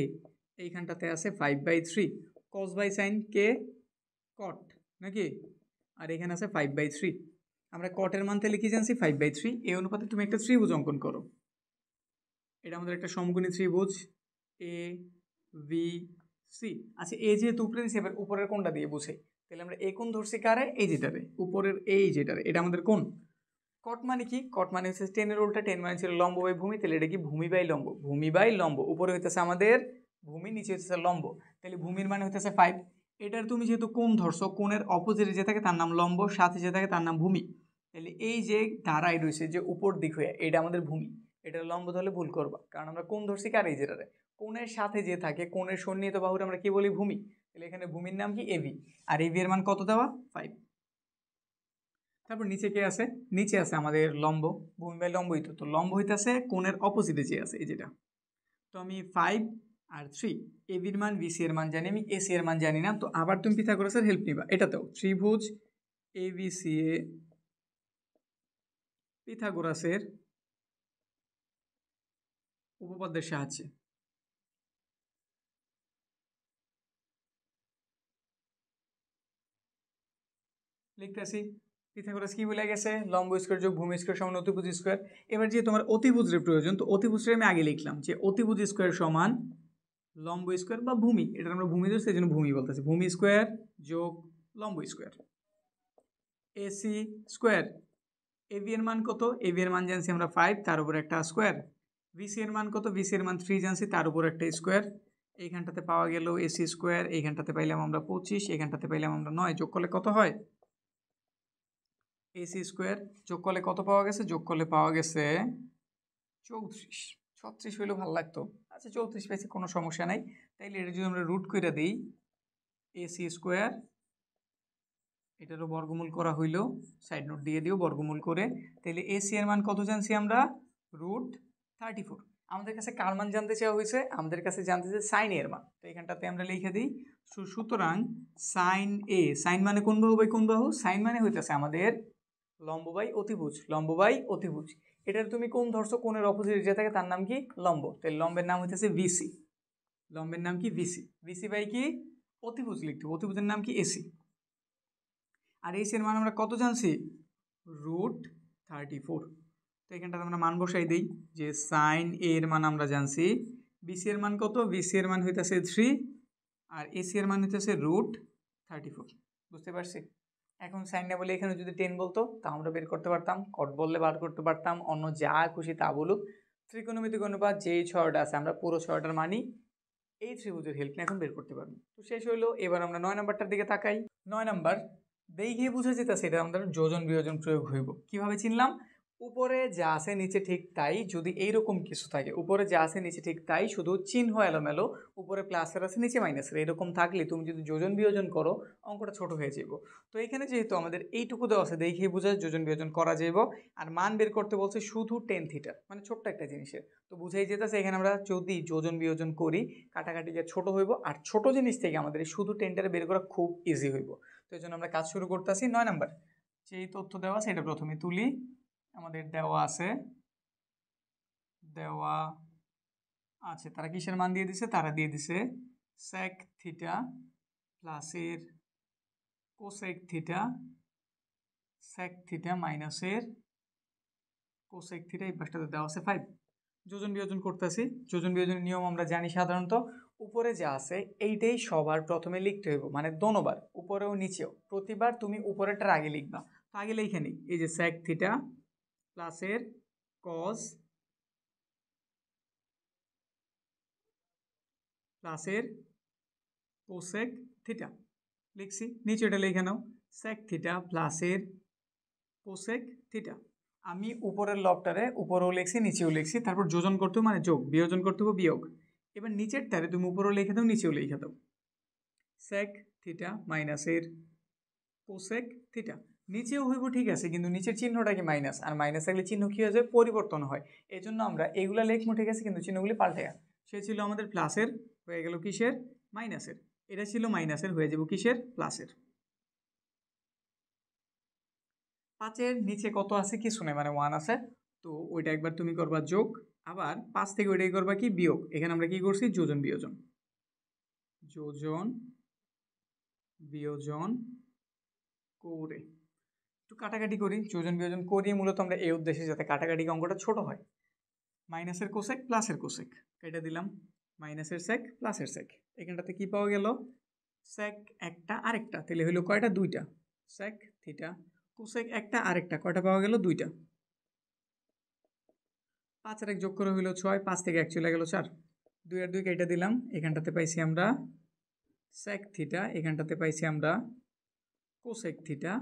[SPEAKER 1] এইখানটাতে আছে 5/3। cos বাই sin কে? cot, নাকি? আর এখানে আছে 5/3। আমরা কটের মান তাহলে কি জানছি? 5/3। এই অনুপাতে তুমি একটা ত্রিভুজ অঙ্কন করো। এটা আমাদের একটা সমকোণী ত্রিভুজ এ বি সি। আচ্ছা, এ যেহেতু উপরে দিচ্ছে, এবার উপরের কোণটা দিয়ে বুঝাই। তাহলে আমরা এ কোণ ধরছি কারে? এই যেটারে, উপরের এই যেটারে, এটা আমাদের কোণ। কট মানে কি? কট মানে হচ্ছে টেনের উল্টা। টেন মানে ছিল লম্ব বাই ভূমি, তাহলে এটা কি? ভূমি বাই লম্ব। ভূমি বাই লম্ব, উপরে হইতেছে আমাদের ভূমি, নিচে হইতেছে লম্ব। তাহলে ভূমির মানে হইতেছে 5। এটার তুমি যেহেতু কোণ ধরছো, কোণের অপোজিটে যে থাকে তার নাম লম্ব, সাথে যে থাকে তার নাম ভূমি। তাহলে এই যে দাঁড়াই রয়েছে যে উপর দিক হয়ে, এটা আমাদের ভূমি। এটা লম্ব ধরলে ভুল করবা, কারণ আমরা কোণ ধরছি কার? এই যেটারে। কোণের সাথে যে থাকে, কোণের সন্নিহিত বাহুর আমরা কি বলি? ভূমি। তাহলে এখানে ভূমির নাম কি? এবি। আর এবি এর মান কত দেওয়া? 5। তারপর নিচে কে আছে? নিচে আছে আমাদের লম্ব। ভূমি বাই লম্বই তো। তো লম্ব হইতেছে কোণের অপোজিটে যে আছে, এই যেটা। তো আমি 5 আর 3, এবির মান, বিসি এর মান জানি, আমি এসি এর মান জানি না। তো আবার তুমি পিথাগোরাসের হেল্প নিবা। এটাতেও ত্রিভুজ এবিসি এ পিথাগোরাসের উপপাদ্যের সাহায্যে লিখতেছি। পিথাগোরাস কি বলে গেছে? লম্ব স্কয়ার যোগ ভূমি স্কয়ার সমান অতিভুজ স্কয়ার। এবার যে তোমার অতিভুজের প্রয়োজন, তো অতিভুজের আমি আগে লিখলাম যে অতিভুজ স্কয়ার সমান লম্ব স্কয়ার বা ভূমি, এটা আমরা ভূমি ধরছি এই জন্য ভূমি বলতেছি। ভূমি স্কয়ার যোগ লম্ব স্কয়ার। AC square. এবি এর মান কত? এবি এর মান জানছি আমরা 5, তার উপর একটা স্কয়ার। বিসি এর মান কত? বিসি এর মান 3 জানছি, তার উপর একটা স্কয়ার। এইখানটাতে পাওয়া গেল এসি স্কয়ার, এইখানটাতে পাইলাম আমরা 25, এইখানটাতে পাইলাম আমরা 9। যোগ করলে কত হয়? এসি স্কয়ার যোগ করলে কত পাওয়া গেছে? যোগ করলে পাওয়া গেছে 34। 36 হইলেও ভালো লাগতো। আচ্ছা, 34 পাইছি, কোনো সমস্যা নাই। তাইলে এটা যদি আমরা রুট করে দিই, এসি স্কয়ার, এটারও বর্গমূল করা হইলো, সাইড নোট দিয়ে দিও বর্গমূল করে। তাহলে এসি এর মান কত জানছি আমরা? √34। আমাদের কাছে কার মান জানতে চাওয়া হয়েছে? আমাদের কাছে জানতে চাই সাইন এর মান। তো এখানটাতে আমরা লিখে দিই, সুতরাং সাইন এ, সাইন মানে কোন বাহু বাই কোন বাহু? সাইন মানে হইতেছে আমাদের লম্ব বাই অতিভুজ, লম্ব বাই অতিভুজ। এটার তুমি কোণ ধরছো, কোণের অপোজিট যে থাকে তার নাম কি? লম্ব। তাই লম্বের নাম হইতেছে ভিসি। লম্বের নাম কি? ভিসি। ভিসি বাই কি? অতিভুজ লিখতে হবে, অতিভুজের নাম কি? এসি। আর এসি এর মান আমরা কত জানছি? √34। তো এখানটাতে আমরা মান বসাই দিই যে সাইন এ এর মান আমরা জানছি। বিসি এর মান কত? বিসি এর মান হইতেছে 3, আর এসি এর মান হইতেছে √34। বুঝতে পারছি? এখন সাইন না বলে এখানে যদি 10 বলতো তা আমরা বের করতে পারতাম, কট বললে বার করতে পারতাম, অন্য যা খুশি তা বলুক। ত্রিকোণমিতিক অনুপাত যেই ছয়টা আছে আমরা পুরো ছয়টার মানই এই ত্রিভুজের হেল্প নিয়ে এখন বের করতে পারবো। তো শেষ হইলো। এবার আমরা 9 নাম্বারটার দিকে তাকাই। 9 নাম্বার দেখে বুঝা যেতেছে এটা আমাদের যোজন বিয়োজন প্রয়োগ হইব। কিভাবে চিনলাম? উপরে যা আছে নিচে ঠিক তাই, যদি এইরকম কিছু থাকে, উপরে যা আছে নিচে ঠিক তাই, শুধু চিহ্ন এলোমেলো, উপরে প্লাসের আছে নিচে মাইনাসের, এরকম থাকলে তুমি যদি যোজন বিয়োজন করো অঙ্কটা ছোট হয়ে যাব। তো এখানে যেহেতু আমাদের এইটুকু দেওয়া আছে, দেখেই বোঝা যোজন বিয়োজন করা যাইব। আর মান বের করতে বলছে শুধু tan থিটা, মানে ছোট্ট একটা জিনিসের। তো বুঝাই যেতেছে এখানে আমরা যদি যোজন বিয়োজন করি, কাটাকাটি যে ছোট হইব, আর ছোট জিনিস থেকে আমাদের শুধু টেনটারে বের করা খুব ইজি হইব। তো এই জন্য আমরা কাজ শুরু করতেছি। 9 নাম্বার যেই তথ্য দেওয়া আছে এটা প্রথমে তুলি। আমাদের দেওয়া আছে তারা কিসের মান দিয়ে দিছে? তারা দিয়ে দিছে sec থিটা প্লাসের কোসেক থিটা, sec থিটা মাইনাসের কোসেক থিটা, এই পাশটাতে দেওয়া আছে 5। যোজন বিয়োজন করতেছি। যোজন বিয়োজনের নিয়ম আমরা জানি সাধারণত, উপরে যা আছে এইটাই সবার প্রথমে লিখতে হইব, মানে দোনোবার উপরেও নিচেও। প্রতিবার তুমি উপরেরটার আগে লিখবা। তো আগে লিখে নিই, এই যে sec থিটা প্লাসের cos প্লাসের কোসেক থিটা লিখছি, নিচে এটা লিখে নাও sec থিটা প্লাসের কোসেক থিটা। আমি উপরের লবটারে উপরেও লিখছি নিচেও লিখছি, তারপর যোজন করতে হবে মানে যোগ, বিয়োজন করতে হবে বিয়োগ। এবার নিচেরটারে তুমি উপরেও লিখে দাও নিচেও লিখে দাও, sec থিটা মাইনাসের কোসেক থিটা। নিচেও হইব ঠিক আছে, কিন্তু নিচের চিহ্নটা কি মাইনাস, আর মাইনাস থাকলে চিহ্ন কি হয়ে যায়, পরিবর্তন হয়। এই জন্য আমরা এগুলা লিখবো ঠিক আছে, কিন্তু চিহ্নগুলি পাল্টে। সে ছিল আমাদের প্লাসের, হয়ে গেল কিসের, মাইনাসের। এটা ছিল মাইনাসের, হয়ে যাব কিসের, প্লাসের। 5-এর নিচে কত আছে, কিছু নেই, মানে 1 আছে, তো ওইটা একবার তুমি করবা যোগ, আবার 5 থেকে ওইটাই করবা কি বিয়োগ। এখানে আমরা কি করছি, যোজন বিয়োজন, যোজন বিয়োজন করে একটু কাটাকাটি করি, যোজন বিয়োজন করি মূলত আমরা এই উদ্দেশ্যে যাতে কাটাকাটি অঙ্কটা ছোট হয়। মাইনাসের কোসেক প্লাসের কোসেক কেটে দিলাম, মাইনাসের সেক প্লাসের সেক। এখানটাতে কি পাওয়া গেল, সেক একটা আরেকটা, তাহলে হইলো কয়টা, দুইটা, সেক থিটা কোসেক একটা আরেকটা, কয়টা পাওয়া গেল, দুইটা। 5 আর 1 যোগ করে হইলো 6, 5 থেকে 1 চলে গেল 4, 2 আর 2 কেটে দিলাম। এখানটাতে পাইছি আমরা সেক থিটা, এখানটাতে পাইছি আমরা কোসেক থিটা।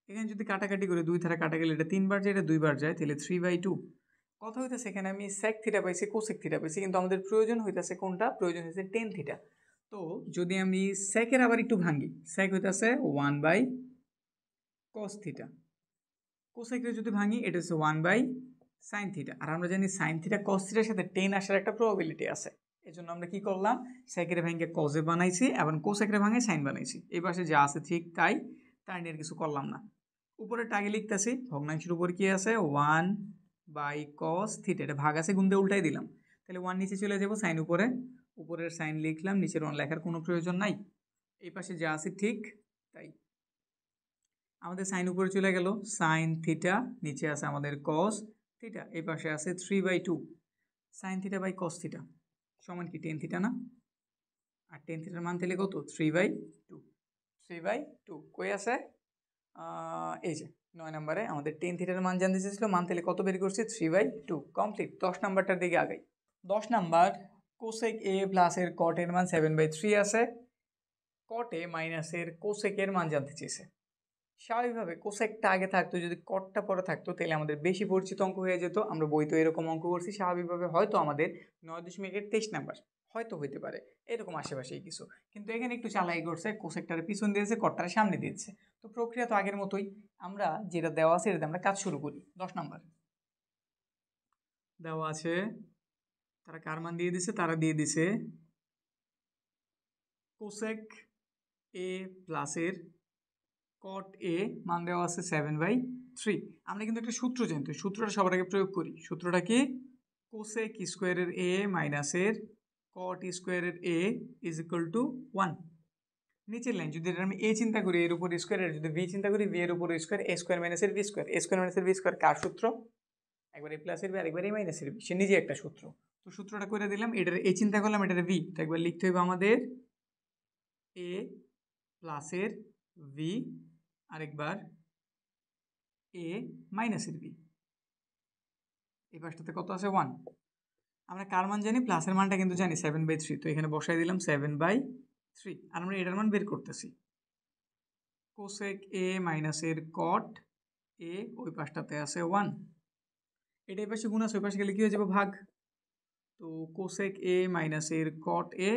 [SPEAKER 1] এখানে যদি কাটাকাটি করে 2 ধারা কাটা গেলে এটা 3 বার যায়, এটা 2 বার যায়, তাহলে 3/2। কথা হইতেছে এখানে আমি সেক থিটা পাইছি কোসেক থিটা পাইছি, কিন্তু আমাদের প্রয়োজন হইতেছে কোনটা, প্রয়োজন হইতেছে টেন থিটা। তো যদি আমি সেকের আবার একটু ভাঙি, সেক হইতেছে 1/cos থিটা, কোসেকের যদি ভাঙি এটা হচ্ছে 1/sin থিটা। আর আমরা জানি সাইন থিটা কস থিটার সাথে টেন আসার একটা প্রবাবিলিটি আছে, এই জন্য আমরা কি করলাম, সেকের ভাঙে কজে বানাইছি এবং কোসেকের ভাঙে সাইন বানাইছি। এই পাশে যা আছে ঠিক তাই, তাই নিয়ে কিছু করলাম না। উপরে টাগে লিখতেছি, ভগ্নাংশের উপর কি আছে, 1/cos থিটা, এটা ভাগ আছে গুণ দিয়ে উল্টাই দিলাম, তাহলে 1 নিচে চলে যাব, সাইন উপরে, উপরের সাইন লিখলাম, নিচের 1 লেখার কোনো প্রয়োজন নাই। এই পাশে যা আছে ঠিক তাই, আমাদের সাইন উপরে চলে গেল, সাইন থিটা, নিচে আছে আমাদের কস থিটা, এই পাশে আছে 3/2 sine theta by cos theta সমান কি টেন থিটা না, আর টেন থিটার মান তাহলে কত, 3/2, 3/2 কই আছে, এই যে 9 নম্বরে আমাদের টেন থিটার মান জানতে চেয়েছিল, মান তাহলে কত বের করছি, 3/2 কমপ্লিট। 10 নাম্বারটার দিকে আগাই। 10 নাম্বার, কোসেক এ প্লাসের কটের মান 7/3 আছে, কটে মাইনাসের কোসেকের মান জানতে চেয়েছে। স্বাভাবিকভাবে কোসেকটা আগে থাকতো, যদি কটটা পরে থাকতো তাহলে আমাদের বেশি পরিচিত অঙ্ক হয়ে যেত, আমরা বইতে এরকম অঙ্ক করছি স্বাভাবিকভাবে, হয়তো আমাদের 9.23 নাম্বার হয়তো হইতে পারে, এরকম আশেপাশেই কিছু। কিন্তু এখানে একটু চালাই করছে, কোসেকটার পিছন দিয়েছে, কটটার সামনে দিয়েছে, তো প্রক্রিয়া তো আগের মতোই, আমরা যেটা দেওয়া আছে এটাতে আমরা কাজ শুরু করি। 10 নাম্বার দেওয়া আছে, তারা কার মান দিয়ে দিছে, তারা দিয়ে দিছে কোসেক এ প্লাসের কট এ মান দেওয়া আছে 7/3। আমরা কিন্তু একটা সূত্র জানতো, সূত্রটা সবার আগে প্রয়োগ করি। সূত্রটা কি, কোসেক স্কোয়ারের এ মাইনাসের কট স্কোয়ারের এ ইজ ইকুয়াল টু 1। নিচের লাইন যদি আমি এ চিন্তা করি, এর উপর স্কোয়ার, এর যদি ভি চিন্তা করি, ভি এর উপর স্কোয়ার, এ স্কোয়ার মাইনাসের ভি স্কোয়ার, এ স্কোয়ার মাইনাসের ভি স্কোয়ার কার সূত্র, একবার এ প্লাসের ভি আরেকবার এ মাইনাসের ভি, সে নিজে একটা সূত্র। তো সূত্রটা করে দিলাম, এটার এ চিন্তা করলাম, এটার ভি, তো একবার লিখতে হবে আমাদের এ প্লাসের ভি, আরেকবার এ মাইনাসের বি, এই পাশটাতে কত আছে 1। আমরা কার মান জানি, প্লাসের মানটা কিন্তু জানি 7/3, তো এখানে বসাই দিলাম 7/3। আর আমরা এটার মান বের করতেছি, কোসেক এ মাইনাসের কট এ, ওই পাশটাতে আছে 1, এটা এই পাশে গুণ আছে, ওই পাশে গেলে কি হয়ে যাবে, ভাগ। তো কোসেক এ মাইনাসের কট এ,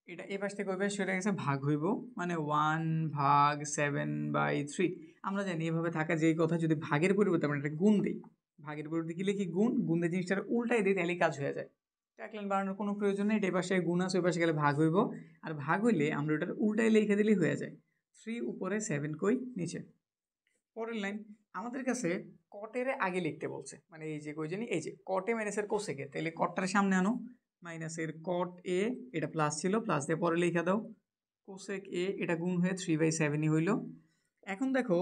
[SPEAKER 1] এটা এই পাশ থেকে ওই পাশে সরে গেছে, ভাগ হইব, মানে 1/7/3। আমরা জানি এভাবে থাকা যেই কথা, যদি ভাগের পরিবর্তে আমরা এটা গুণ দিই, ভাগের পরিবর্তে কি লিখি, গুণ, গুণ দিয়ে জিনিসটা উল্টাই দিই, তাহলে কাজ হয়ে যায়। এক লাইন বাড়ানোর কোনো প্রয়োজন নেই, এই পাশে গুণ আছে, ওই পাশে গেলে ভাগ হইব, আর ভাগ হইলে আমরা ওটার উল্টাই লিখে দিলেই হয়ে যায়। 3 উপরে 7 কই নিচে। পরের লাইন, আমাদের কাছে কটের আগে লিখতে বলছে, মানে এই যে কই জানি, এই যে কটে মাইনাসের কোসেকে, তাহলে কটটার সামনে আনো, মাইনাসের কট এ, এটা প্লাস ছিল, প্লাস দিয়ে পরে লিখে দাও, কোসেক এ, এটা গুণ হয়ে 3/7ই হইল। এখন দেখো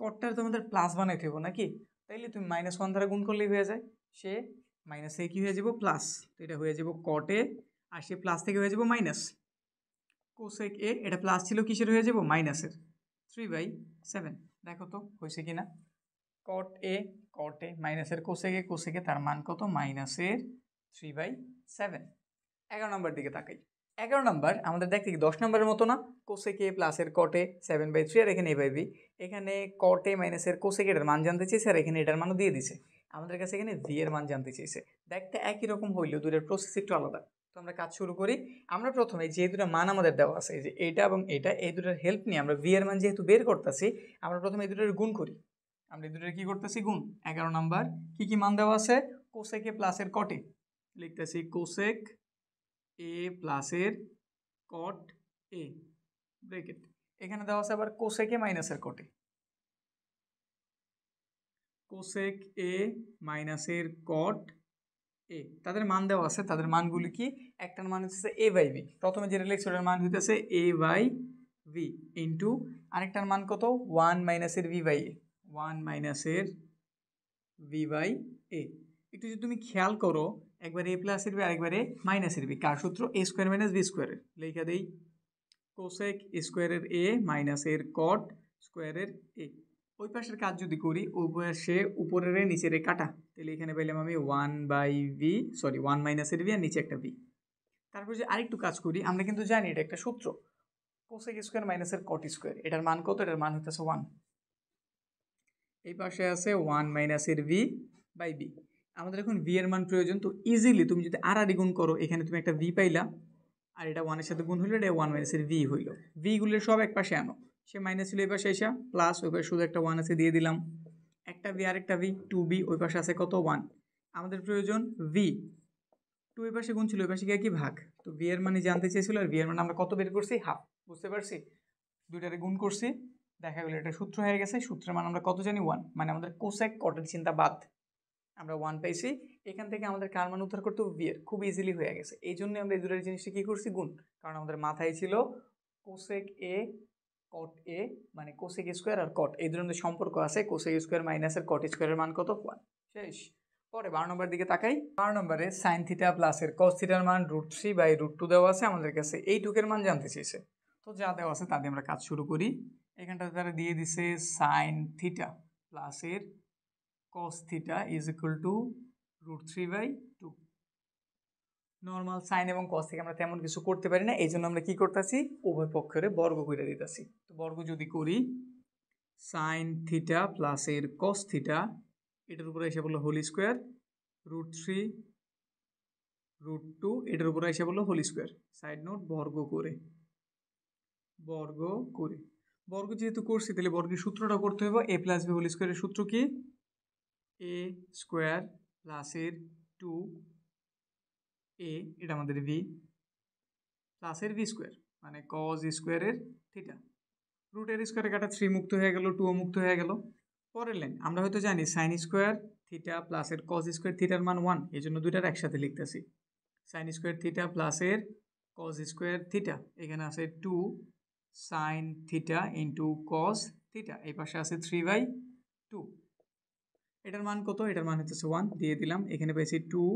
[SPEAKER 1] কটটার তোমাদের প্লাস বানাইতে হবে নাকি, তাইলে তুমি -1 দ্বারা গুণ করলেই হয়ে যায়, সে মাইনাসে কি হয়ে যাব, প্লাস, তো এটা হয়ে যাব কটে, আর সে প্লাস থেকে হয়ে যাব মাইনাস, কোসেক এ, এটা প্লাস ছিল, কিসের হয়ে যাব, মাইনাসের 3/7। দেখো তো হয়েছে কিনা। কট এ মাইনাসের কোসেকে তার মান কত মাইনাসের 3/7। 11 নম্বর দিকে তাকাই। 11 নম্বর আমাদের দেখতে কি 10 নম্বরের মতো না, কোসেকে প্লাসের কটে 7/3 আর এখানে a/b। এখানে কটে মাইনাসের কোসেকে এটার মান জানতে চেয়েছে আর এখানে এটার মানও দিয়ে দিছে। আমাদের কাছে এখানে v এর মান জানতে চেয়েছে। দেখতে একই রকম হইলেও দুটোর প্রসেস একটু আলাদা। তো আমরা কাজ শুরু করি। আমরা প্রথমে যে দুটো মান আমাদের দেওয়া আছে, যে এটা এবং এটা, এই দুটোর হেল্প নিয়ে আমরা v এর মান যেহেতু বের করতেছি, আমরা প্রথমে এই দুটোর গুণ করি। আমরা এই দুটোর কি করতেছি, গুণ। 11 নম্বর কি কি মান দেওয়া আছে, কোসেকে প্লাসের কটে লিখতেছি কোসেক এ প্লাসের কট এ ব্রেকেট, এখানে দেওয়া আছে আবার কোসেকে মাইনাসের কটে, কোসেক এ মাইনাসের কট এ, তাদের মান দেওয়া আছে। তাদের মানগুলি কি, একটার মান হচ্ছে a/b, প্রথমে যেটা লিখছি ওটার মান হইতেছে a/v ইন্টু আরেকটার মান কত 1 মাইনাসের v/a, 1 মাইনাসের v/a। একটু যদি তুমি খেয়াল করো, একবার a প্লাসের বি আরেকবার a মাইনাসের বি, কার সূত্র, a স্কোয়ার মাইনাস বি স্কোয়ারের। লেখা দেই কোসেক স্কোয়ারের a মাইনাসের কট স্কোয়ারের a। ওই পাশের কাজ যদি করি, ওই পাশে উপরের এ নিচের এ কাটা, তাহলে এখানে পেলাম আমি 1 মাইনাসের বি আর নিচে একটা বি। তারপর যে আরেকটু কাজ করি, আমরা কিন্তু জানি এটা একটা সূত্র, কোসেক স্কোয়ার মাইনাসের কট স্কোয়ার, এটার মান কত, এটার মান হচ্ছে 1। এই পাশে আছে 1 মাইনাসের ভি বাই বি। আমাদের এখন ভি এর মান প্রয়োজন, তো ইজিলি তুমি যদি আর গুণ করো, এখানে তুমি একটা ভি পাইলা, আর এটা 1 এর সাথে গুণ হইলো, এটা 1 মাইনাসের ভি হইলো। ভি গুলোর সব এক পাশে আনো, সে মাইনাস ছিল এই পাশে এসা প্লাস, ওই পাশে শুধু একটা 1 আছে দিয়ে দিলাম, একটা ভি আরেকটা ভি 2b, ওই পাশে আছে কত 1। আমাদের প্রয়োজন ভি, 2 এই পাশে গুণ ছিল, ওই পাশে গিয়ে কি ভাগ, তো ভি এর মানে জানতে চেয়েছিল, আর ভি এর মানে আমরা কত বের করছি, হাফ। বুঝতে পারছি, দুইটারে গুণ করছি, দেখা গেল এটা সূত্র হয়ে গেছে। সূত্রের মান আমরা কত জানি 1, মানে আমাদের কোসেক কটের চিন্তা বাদ, আমরা 1 পাইছি। এখান থেকে আমাদের কার মান উদ্ধার করতে হবে, ভি এর, খুব ইজিলি হয়ে গেছে। এই জন্য আমরা এই দুটোর জিনিসটা কি করছি, গুণ, কারণ আমাদের মাথায় ছিল কোসেক এ কট এ মানে কোসেক স্কোয়ার আর কট, এই দুটোর মধ্যে সম্পর্ক আছে, কোসেক স্কোয়ার মাইনাসের কট স্কোয়ারের মান কত 1। শেষ। পরে 12 নম্বর দিকে তাকাই। 12 নম্বরে সাইন থিটা প্লাসের কস থিটার মান √3/√2 দেওয়া আছে, আমাদের কাছে এই টুকের মান জানতে চেয়েছে। তো যা দেওয়া আছে তা দিয়ে আমরা কাজ শুরু করি। এখানটাতে তারা দিয়ে দিছে সাইন থিটা প্লাসের cos theta is equal to √3/2। Normal sine এবং কস থেকে আমরা তেমন কিছু করতে পারি না, এই জন্য আমরা কি করতেছি, উভয় পক্ষের বর্গ করে দিতেছি। তো বর্গ যদি করি, সাইন থিটা প্লাসের কস থিটা, এটার উপরে এসে বললো হোল স্কোয়ার, √3√2, এটার উপরে এসে বললো হোল স্কোয়ার, সাইড নোট বর্গ করে, বর্গ যেহেতু করছি, তাহলে বর্গের সূত্রটা করতে হবে, a প্লাস বি হোল স্কোয়ারের সূত্র কি, a স্কোয়ার প্লাসের 2a, এটা আমাদের v, প্লাসের ভি স্কোয়ার মানে কজ স্কোয়ারের থিটা, রুটের স্কোয়ারে কাটা 3 মুক্ত হয়ে গেল, 2 মুক্ত হয়ে গেল। পরের লাইন আমরা হয়তো জানি সাইন স্কোয়ার থিটা প্লাসের কজ স্কোয়ার থিটার মান 1, এই জন্য দুইটার একসাথে লিখতেছি, সাইন স্কোয়ার থিটা প্লাসের কজ স্কোয়ার থিটা, এখানে আছে 2 sine theta into cos theta, এই পাশে আছে 3/2। এটার মান কত, এটার মান হচ্ছে 1 দিয়ে দিলাম, এখানে পেয়েছি 2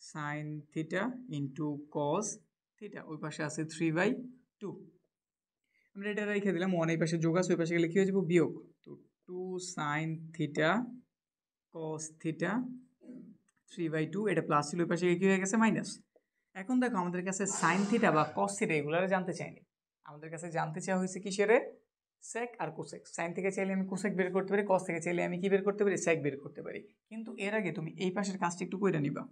[SPEAKER 1] sine theta into cos theta, ওই পাশে আছে 3/2। আমরা এটা রেখে দিলাম, 1 এই পাশে যোগ আছে, ওই পাশে গেলে কি হয়ে যাবো, বিয়োগ। তো 2 সাইন থিটা কস থিটা 3/2, এটা প্লাস ছিল, ওই পাশে কি হয়ে গেছে মাইনাস। এখন দেখো আমাদের কাছে সাইন থিটা বা কস থিটা এগুলারে জানতে চাইনি, আমাদের কাছে জানতে চাওয়া হয়েছে কিসেরে, সেক আর কোসেক। সাইন থেকে চাইলে আমি কোসেক বের করতে পারি, কস থেকে চাইলে আমি কি বের করতে পারি, সেক বের করতে পারি। কিন্তু এর আগে তুমি এই পাশের কাজটা একটু কইরা নিবা,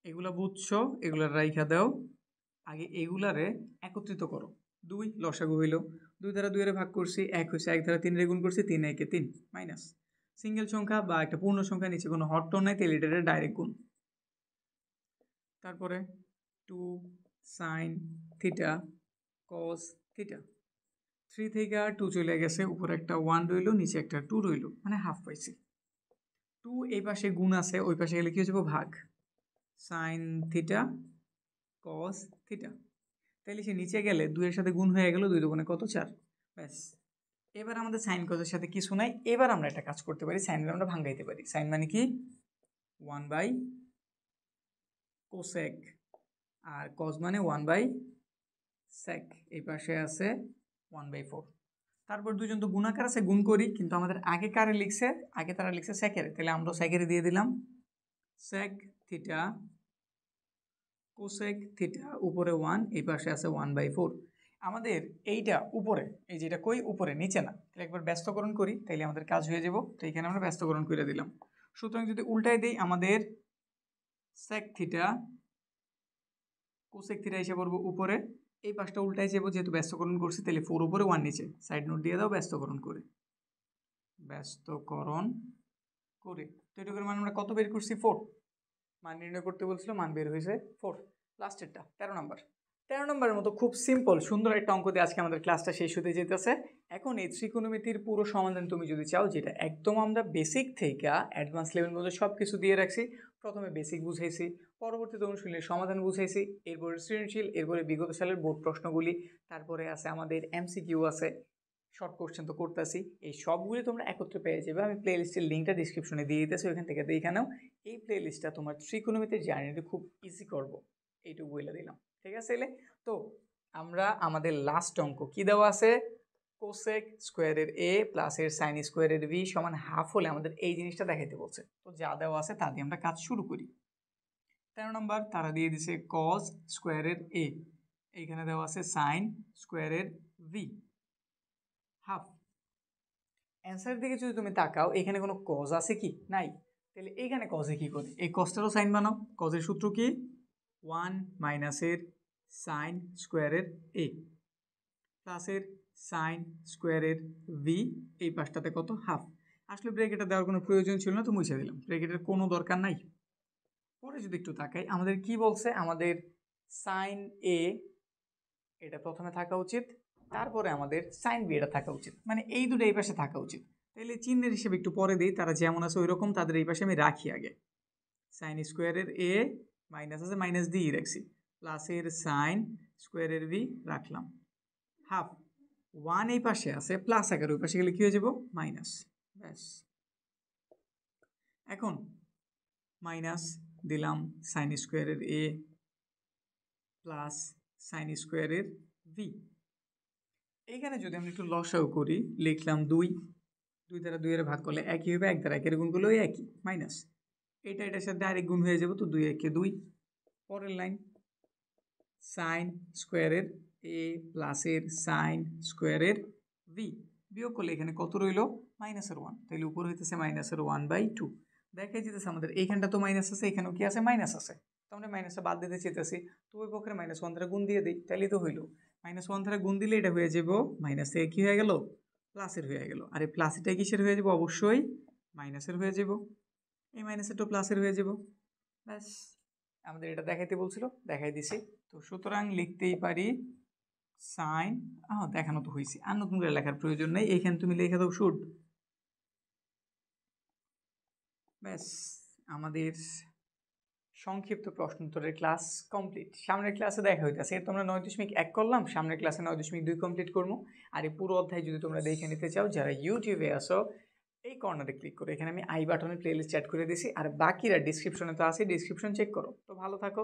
[SPEAKER 1] এগুলা বুঝছো, এগুলার রাইখা দাও, আগে এগুলারে একত্রিত করো। 2 লসাগু হইল, 2 দ্বারা 2 এর ভাগ করছি, 1 হয়েছে, 1 দ্বারা 3 এর গুণ করছি, 3 1 3 মাইনাস, সিঙ্গেল সংখ্যা বা একটা পূর্ণ সংখ্যা নিচে কোনো হট টোন নাই, তাহলে এটার ডাইরেক্ট গুণ। তারপরে 2 সাইন থিটা কস থিটা, 3 থেকে 2 চলে গেছে, উপরে একটা 1 রইল, নিচে একটা 2 রইল, মানে হাফ পাইছি। 2 এই পাশে গুণ আছে, ওই পাশে গেলে কি হয়ে যাবো, ভাগ, সাইন থিটা কস থিটা, তাইলে সে নিচে গেলে 2 এর সাথে গুণ হয়ে গেল, 2 দুগুণে কত 4, ব্যাস। এবার আমাদের সাইন কসের সাথে কিছু নাই, এবার আমরা একটা কাজ করতে পারি, সাইনের আমরা ভাঙাইতে পারি। সাইন মানে কি 1/কোসেক, আর কস মানে 1/সেক, এই পাশে আছে 1/4। তারপর দুজন তো গুণাকার আছে, গুণ করি, কিন্তু আমাদের আগে কারে লিখছে, আগে তারা লিখছে সেকের, তাহলে আমরা সেকেরে দিয়ে দিলাম সেক থিটা কোসেক থিটা উপরে 1, এই পাশে আছে 1/4। আমাদের এইটা উপরে, এই যেটা কই উপরে, নিচে না, তাহলে একবার ব্যস্তকরণ করি, তাইলে আমাদের কাজ হয়ে যাব। তো এখানে আমরা ব্যস্তকরণ করে দিলাম। সুতরাং যদি উল্টাই দিই, আমাদের সেক থিটা কোসেক থিটা এসে পড়বো উপরে, এই পাশটা উল্টাই যাবো, যেহেতু ব্যস্তকরণ করছি, তাহলে 4 উপরে 1 নিচে, সাইড নোট দিয়ে দাও ব্যস্তকরণ করে, ব্যস্তকরণ করে। তো এটুকুর মান আমরা কত বের করছি? 4। মান নির্ণয় করতে বলছিল, মান বের হয়েছে 4। লাস্টেরটা 13 নম্বর। 13 নম্বরের মতো খুব সিম্পল সুন্দর একটা অঙ্ক দিয়ে আজকে আমাদের ক্লাসটা শেষ হতে যেতেছে। এখন এই ত্রিকোণমিতির পুরো সমাধান তুমি যদি চাও, যেটা একদম আমরা বেসিক থেকে অ্যাডভান্স লেভেল পর্যন্ত সব কিছু দিয়ে রাখছি, প্রথমে বেসিক বুঝাইছি, পরবর্তীতে অনুশীলনের সমাধান বুঝাইছি, এরপরে সৃজনশীল, এরপরে বিগত সালের বোর্ড প্রশ্নগুলি, তারপরে আছে আমাদের এমসিকিউ আছে, শর্ট কোশ্চেন তো করতেছি, এই সবগুলি তোমরা একত্রে পেয়ে যাবে। আমি প্লে লিস্টের লিঙ্কটা ডিসক্রিপশনে দিয়ে দিতেছি, ওইখান থেকে দেখে নাও। এই প্লে লিস্টটা তোমার ত্রিকোণমিতির জার্নিটা খুব ইজি করবো, এইটুকু বলে দিলাম। ঠিক আছে? তো আমরা আমাদের লাস্ট অঙ্ক কি দেওয়া আছে, কোসেক স্কোয়ারের এ প্লাস এর সাইন স্কোয়ারের বি সমান হাফ হলে আমাদের এই জিনিসটা দেখাইতে বলছে। তো যা দেওয়া আছে তা দিয়ে আমরা কাজ শুরু করি। 13 নম্বর তারা দিয়ে দিছে কস স্কোয়ারের এ, এইখানে দেওয়া আছে সাইন স্কোয়ারের ভি হাফ। অ্যান্সারের দিকে যদি তুমি তাকাও, এখানে কোনো কজ আছে কি? নাই। তাহলে এইখানে কজে কি করে, এই কজটারও সাইন বানাও। কজের সূত্র কি? 1 মাইনাসের সাইন স্কোয়ারের এ প্লাসের সাইন স্কোয়ারের ভি, এই পাশটাতে কত? হাফ। আসলে ব্রেকেটটা দেওয়ার কোনো প্রয়োজন ছিল না, তো মুছে দিলাম, ব্রেকেটের কোনো দরকার নাই। পরে যদি একটু তাকাই, আমাদের কি বলছে, আমাদের সাইন এ এটা প্রথমে থাকা উচিত, তারপরে আমাদের সাইন বি এটা থাকা উচিত, মানে এই দুটো এই পাশে থাকা উচিত। তাহলে চিহ্নের হিসেবে একটু পরে দিই, তারা যেমন আছে ওই রকম তাদের এই পাশে আমি রাখি আগে। সাইন স্কোয়ারের এ মাইনাস আছে, মাইনাস দিয়ে রাখছি, প্লাসের সাইন স্কোয়ারের বি রাখলাম, হাফ। 1 এই পাশে আছে, প্লাস আকার, ওই পাশে গেলে কি হয়ে যাব? মাইনাস। ব্যাস। এখন মাইনাস দিলাম সাইন স্কোয়ারের এ প্লাস সাইন স্কোয়ারের ভি। এইখানে যদি আমি একটু লসাও করি, লিখলাম 2 দ্বারা 2 এর ভাগ করলে একই হবে, 1 দ্বারা 1 গুণ করলে ওই একই, মাইনাস এটার সাথে ডাইরেক্ট গুণ হয়ে যাবে, তো 2 একে 2। পরের লাইন সাইন স্কোয়ারের এ প্লাসের সাইন স্কোয়ারের ভি, বিয়োগ করলে এখানে কত রইল? -1। তাহলে উপর হইতেছে -1/2। দেখা যেতেছে আমাদের এইখানটা তো মাইনাস আছে, এখানেও কি আছে? মাইনাস আছে। তো আমরা মাইনাসটা বাদ দিতে চেয়েছি, তো ওই পক্ষে -1 দ্বারা গুণ দিয়ে দিই, তাহলেই তো হইলো। -1 দ্বারা গুণ দিলে এটা হয়ে যাব মাইনাস থেকে কি হয়ে গেল? প্লাসের হয়ে গেল। আর এই প্লাসেরটা কিসের হয়ে যাব? অবশ্যই মাইনাসের হয়ে যাব। এই মাইনাসেরটা প্লাসের হয়ে যাব। ব্যাস, আমাদের এটা দেখাইতে বলছিল, দেখাই দিছি। তো সুতরাং লিখতেই পারি সাইন, দেখানো তো হয়েছে, আর নতুন করে লেখার প্রয়োজন নেই, এইখানে তুমি লিখে দাও শুড। ব্যাস, আমাদের সংক্ষিপ্ত প্রশ্নোত্তরের ক্লাস কমপ্লিট। সামনের ক্লাসে দেখা হইতেছে, এর তোমরা 9.1 করলাম, সামনের ক্লাসে 9.2 কমপ্লিট করবো। আর এই পুরো অধ্যায় যদি তোমরা দেখে নিতে চাও, যারা ইউটিউবে আসো, এই কর্নারে ক্লিক করো, এখানে আমি আই বাটনে প্লেলিস্ট অ্যাড করে দিয়েছি, আর বাকিরা ডিসক্রিপশনে তো আছে, ডিসক্রিপশন চেক করো। তো ভালো থাকো।